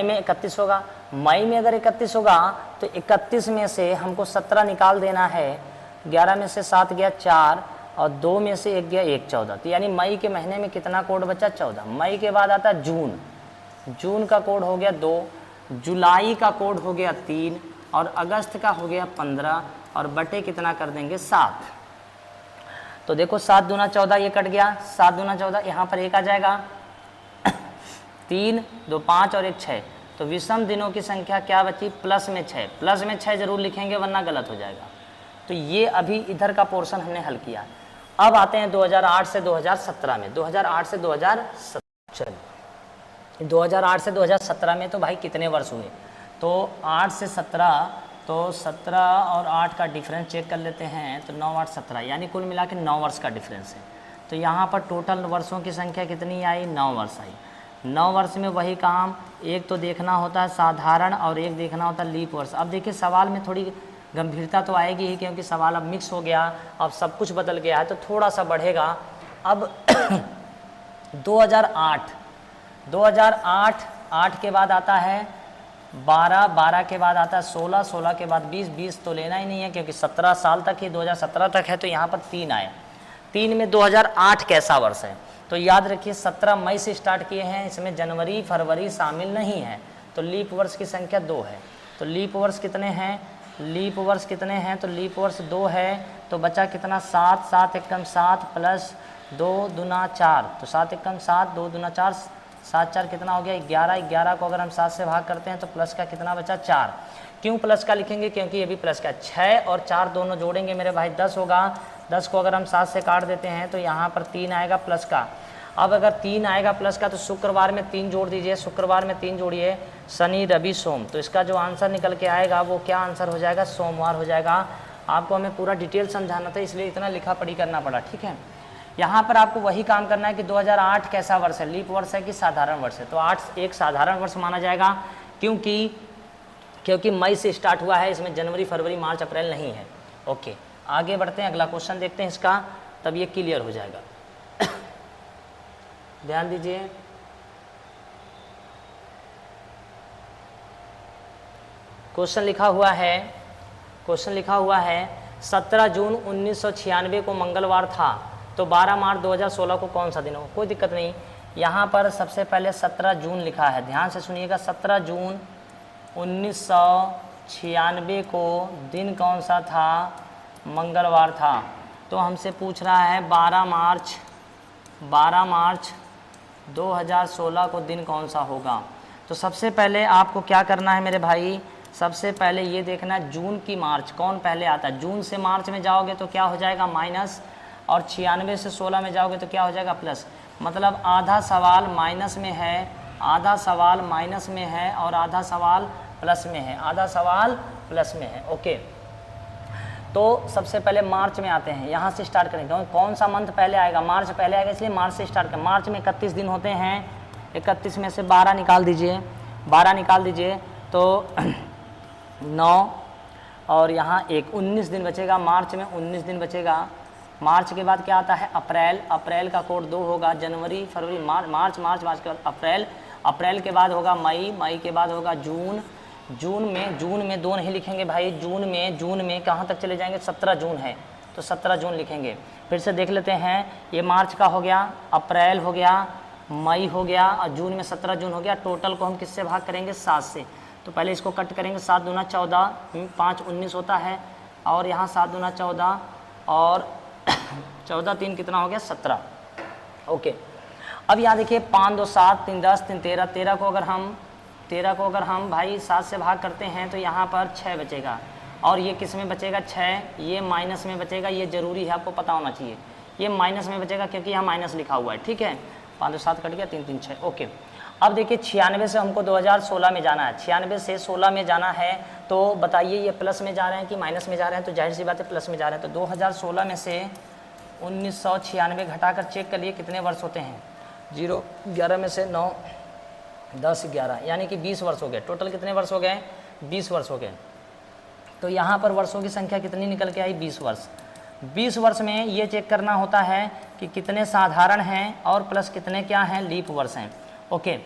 में 31 होगा। मई में अगर 31 होगा तो 31 में से हमको 17 निकाल देना है। 11 में से 7 गया 4 और 2 में से 1 गया 1, 14। तो यानी मई के महीने में कितना कोड बचा, 14। मई के बाद आता है जून, जून का कोड हो गया 2, जुलाई का कोड हो गया 3 और अगस्त का हो गया 15 और बटे कितना कर देंगे, 7। तो देखो 7 दूना 14, ये कट गया, 7 दूना 14, यहाँ पर 1 आ जाएगा, 3 2 5 और 1 6। तो विषम दिनों की संख्या क्या बची, प्लस में 6। प्लस में 6 जरूर लिखेंगे वरना गलत हो जाएगा। तो ये अभी इधर का पोर्शन हमने हल किया। अब आते हैं 2008 से 2017 में। 2008 से 2017 में तो भाई कितने वर्ष हुए, तो 8 से 17, तो 17 और 8 का डिफरेंस चेक कर लेते हैं, तो 9 8 17, यानी कुल मिला के 9 वर्ष का डिफरेंस है। तो यहाँ पर टोटल वर्षों की संख्या कितनी आई, 9 वर्ष आई। 9 वर्ष में वही काम, एक तो देखना होता है साधारण और एक देखना होता है लीप वर्ष। अब देखिए सवाल में थोड़ी गंभीरता तो आएगी ही, क्योंकि सवाल अब मिक्स हो गया, अब सब कुछ बदल गया है, तो थोड़ा सा बढ़ेगा। अब 2008 8 के बाद आता है 12, 12 के बाद आता है 16, 16 के बाद 20, 20 तो लेना ही नहीं है क्योंकि 17 साल तक ही 2017 तक है, तो यहाँ पर 3 आए। 3 में 2008 कैसा वर्ष है, तो याद रखिए 17 मई से स्टार्ट किए हैं, इसमें जनवरी फरवरी शामिल नहीं है, तो लीप वर्ष की संख्या 2 है। तो लीप वर्ष कितने हैं, लीप वर्ष कितने हैं, तो लीप वर्ष 2 है। तो बचा कितना, 7, 7 एकम 7 प्लस 2 दूना 4, तो 7 एकम 7, 2 दूना 4, 7 4 कितना हो गया, 11। 11 को अगर हम 7 से भाग करते हैं तो प्लस का कितना बचा, 4। क्यों प्लस का लिखेंगे, क्योंकि ये भी प्लस का, 6 और 4 दोनों जोड़ेंगे मेरे भाई 10 होगा। 10 को अगर हम 7 से काट देते हैं तो यहाँ पर 3 आएगा प्लस का। अब अगर 3 आएगा प्लस का तो शुक्रवार में 3 जोड़ दीजिए, शुक्रवार में 3 जोड़िए, शनि रवि सोम, तो इसका जो आंसर निकल के आएगा वो क्या आंसर हो जाएगा, सोमवार हो जाएगा। आपको हमें पूरा डिटेल समझाना था इसलिए इतना लिखा पढ़ी करना पड़ा, ठीक है। यहाँ पर आपको वही काम करना है कि 2008 कैसा वर्ष है, लीप वर्ष है कि साधारण वर्ष है। तो 8 एक साधारण वर्ष माना जाएगा, क्योंकि मई से स्टार्ट हुआ है, इसमें जनवरी फरवरी मार्च अप्रैल नहीं है। ओके, आगे बढ़ते हैं, अगला क्वेश्चन देखते हैं इसका, तब ये क्लियर हो जाएगा। ध्यान दीजिए, क्वेश्चन लिखा हुआ है 17 जून 1996 को मंगलवार था, तो 12 मार्च 2016 को कौन सा दिन हो। कोई दिक्कत नहीं, यहाँ पर सबसे पहले 17 जून लिखा है, ध्यान से सुनिएगा। 17 जून 1996 को दिन कौन सा था, मंगलवार था। तो हमसे पूछ रहा है 12 मार्च 2016 को दिन कौन सा होगा। तो सबसे पहले आपको क्या करना है मेरे भाई, सबसे पहले ये देखना है जून की मार्च कौन पहले आता है। जून से मार्च में जाओगे तो क्या हो जाएगा, माइनस, और 96 से 16 में जाओगे तो क्या हो जाएगा, प्लस। मतलब आधा सवाल माइनस में है, आधा सवाल माइनस में है और आधा सवाल प्लस में है, आधा सवाल प्लस में है। ओके, तो सबसे पहले मार्च में आते हैं, यहाँ से स्टार्ट करेंगे। कौन सा मंथ पहले आएगा, मार्च पहले आएगा, इसलिए मार्च से स्टार्ट करें। मार्च में 31 दिन होते हैं, 31 में से 12 निकाल दीजिए, 12 निकाल दीजिए तो 9 और यहाँ 1, 19 दिन बचेगा। मार्च में 19 दिन बचेगा। मार्च के बाद क्या आता है, अप्रैल, अप्रैल का कोड 2 होगा। जनवरी फरवरी मार्च के बाद अप्रैल, अप्रैल के बाद होगा मई, मई के बाद होगा जून, जून में 2 नहीं लिखेंगे भाई, जून में कहाँ तक चले जाएंगे, 17 जून है तो 17 जून लिखेंगे। फिर से देख लेते हैं, ये मार्च का हो गया, अप्रैल हो गया, मई हो गया और जून में 17 जून हो गया। टोटल को हम किससे भाग करेंगे, 7 से। तो पहले इसको कट करेंगे, 7 दूना 14, 5 19 होता है और यहाँ 7 दूना 14 और 14 3 कितना हो गया, 17। ओके, अब यहाँ देखिए 5 2 7 3 10 3 13, 13 को अगर हम 13 को अगर हम भाई 7 से भाग करते हैं तो यहाँ पर 6 बचेगा, और ये किस में बचेगा 6, ये माइनस में बचेगा, ये जरूरी है आपको पता होना चाहिए, ये माइनस में बचेगा क्योंकि यहाँ माइनस लिखा हुआ है, ठीक है। 5 और 7 कट गया, 3 3 6, ओके। अब देखिए 96 से हमको 2016 में जाना है, 96 से 16 में जाना है, तो बताइए ये प्लस में जा रहे हैं कि माइनस में जा रहे हैं, तो जाहिर सी बात है प्लस में जा रहे हैं। तो 2016 में से 1996 घटाकर चेक करिए कितने वर्ष होते हैं। 0 11 में से 9 10 11 यानी कि 20 वर्ष हो गए। टोटल कितने वर्ष हो गए? 20 वर्ष हो गए। तो यहाँ पर वर्षों की संख्या कितनी निकल के आई? 20 वर्ष। 20 वर्ष में ये चेक करना होता है कि कितने साधारण हैं और प्लस कितने क्या हैं, लीप वर्ष हैं। ओके,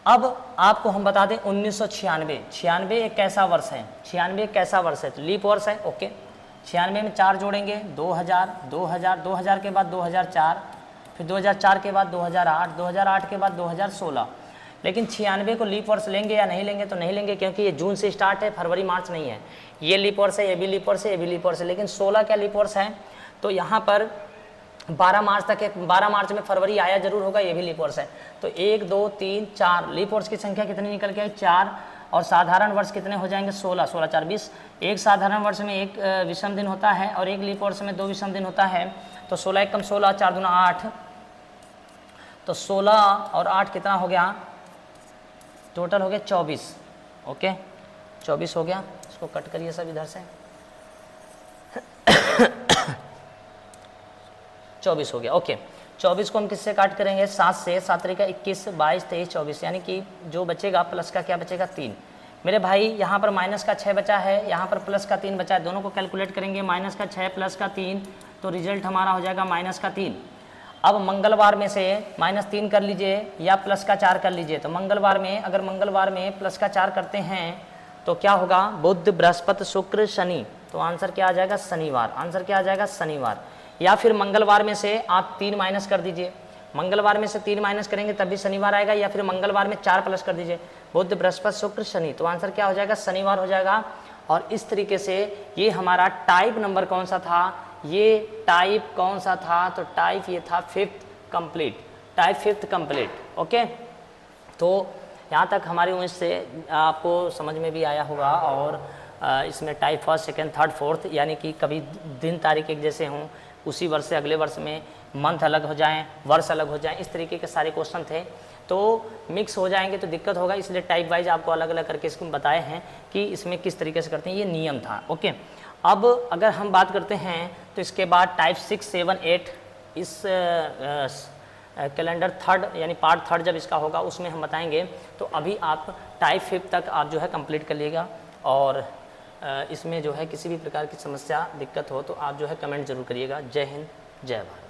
अब आपको हम बता दें 1996, 96 एक कैसा वर्ष है? 96 एक कैसा वर्ष है? तो लीप वर्ष है। ओके, 96 में 4 जोड़ेंगे, 2000, 2000, 2000 के बाद 2004, फिर 2004 के बाद 2008, 2008 के बाद 2016। लेकिन 96 को लीप वर्ष लेंगे या नहीं लेंगे? तो नहीं लेंगे, क्योंकि ये जून से स्टार्ट है, फरवरी मार्च नहीं है। ये लीप वर्ष है, ये भी लीप वर्ष है, ये भी लीप वर्ष है, लेकिन 16 क्या लीप वर्ष है? तो यहाँ पर 12 मार्च तक है, 12 मार्च में फरवरी आया जरूर होगा, ये भी लीप वर्ष है। तो 1 2 3 4 लीप वर्ष की संख्या कितनी निकल के आई? 4। और साधारण वर्ष कितने हो जाएंगे? 16, 16 4 20। एक साधारण वर्ष में एक विषम दिन होता है और एक लीप वर्ष में 2 विषम दिन होता है। तो 16 एकम 16, 4 दूना 8, तो 16 और 8 कितना हो गया? टोटल हो गया 24। ओके, 24 हो गया। इसको कट करिए सब इधर से। 24 हो गया। ओके, 24 को हम किससे काट करेंगे? 7 से। 7 तरीका 21, 22, 23, 24, यानी कि जो बचेगा प्लस का क्या बचेगा? 3। मेरे भाई यहाँ पर माइनस का 6 बचा है, यहाँ पर प्लस का 3 बचा है, दोनों को कैलकुलेट करेंगे। माइनस का 6 प्लस का 3, तो रिजल्ट हमारा हो जाएगा माइनस का 3। अब मंगलवार में से -3 कर लीजिए या प्लस का 4 कर लीजिए। तो मंगलवार में, अगर मंगलवार में प्लस का 4 करते हैं तो क्या होगा? बुध, बृहस्पति, शुक्र, शनि, तो आंसर क्या आ जाएगा? शनिवार। आंसर क्या आ जाएगा? शनिवार। या फिर मंगलवार में से आप 3 माइनस कर दीजिए, मंगलवार में से 3 माइनस करेंगे तब भी शनिवार आएगा, या फिर मंगलवार में 4 प्लस कर दीजिए, बुध, बृहस्पति, शुक्र, शनि, तो आंसर क्या हो जाएगा? शनिवार हो जाएगा। और इस तरीके से ये हमारा टाइप नंबर कौन सा था? ये टाइप कौन सा था? तो टाइप ये था 5th complete, type 5th complete. Okay, तो यहाँ तक हमारी उम्मीद से आपको समझ में भी आया होगा। और इसमें type 1st, 2nd, 3rd, 4th यानी कि कभी दिन तारीख एक जैसे हों, उसी वर्ष से अगले वर्ष में मंथ अलग हो जाएं, वर्ष अलग हो जाएं, इस तरीके के सारे क्वेश्चन थे। तो मिक्स हो जाएंगे तो दिक्कत होगा, इसलिए टाइप वाइज आपको अलग अलग करके इसको बताए हैं कि इसमें किस तरीके से करते हैं, ये नियम था। ओके, अब अगर हम बात करते हैं तो इसके बाद टाइप 6, 7, 8 इस कैलेंडर 3rd यानी पार्ट 3rd जब इसका होगा उसमें हम बताएंगे। तो अभी आप टाइप 5 तक आप जो है कंप्लीट कर लीजिएगा। और इसमें जो है किसी भी प्रकार की समस्या दिक्कत हो तो आप जो है कमेंट जरूर करिएगा। जय हिंद, जय भारत।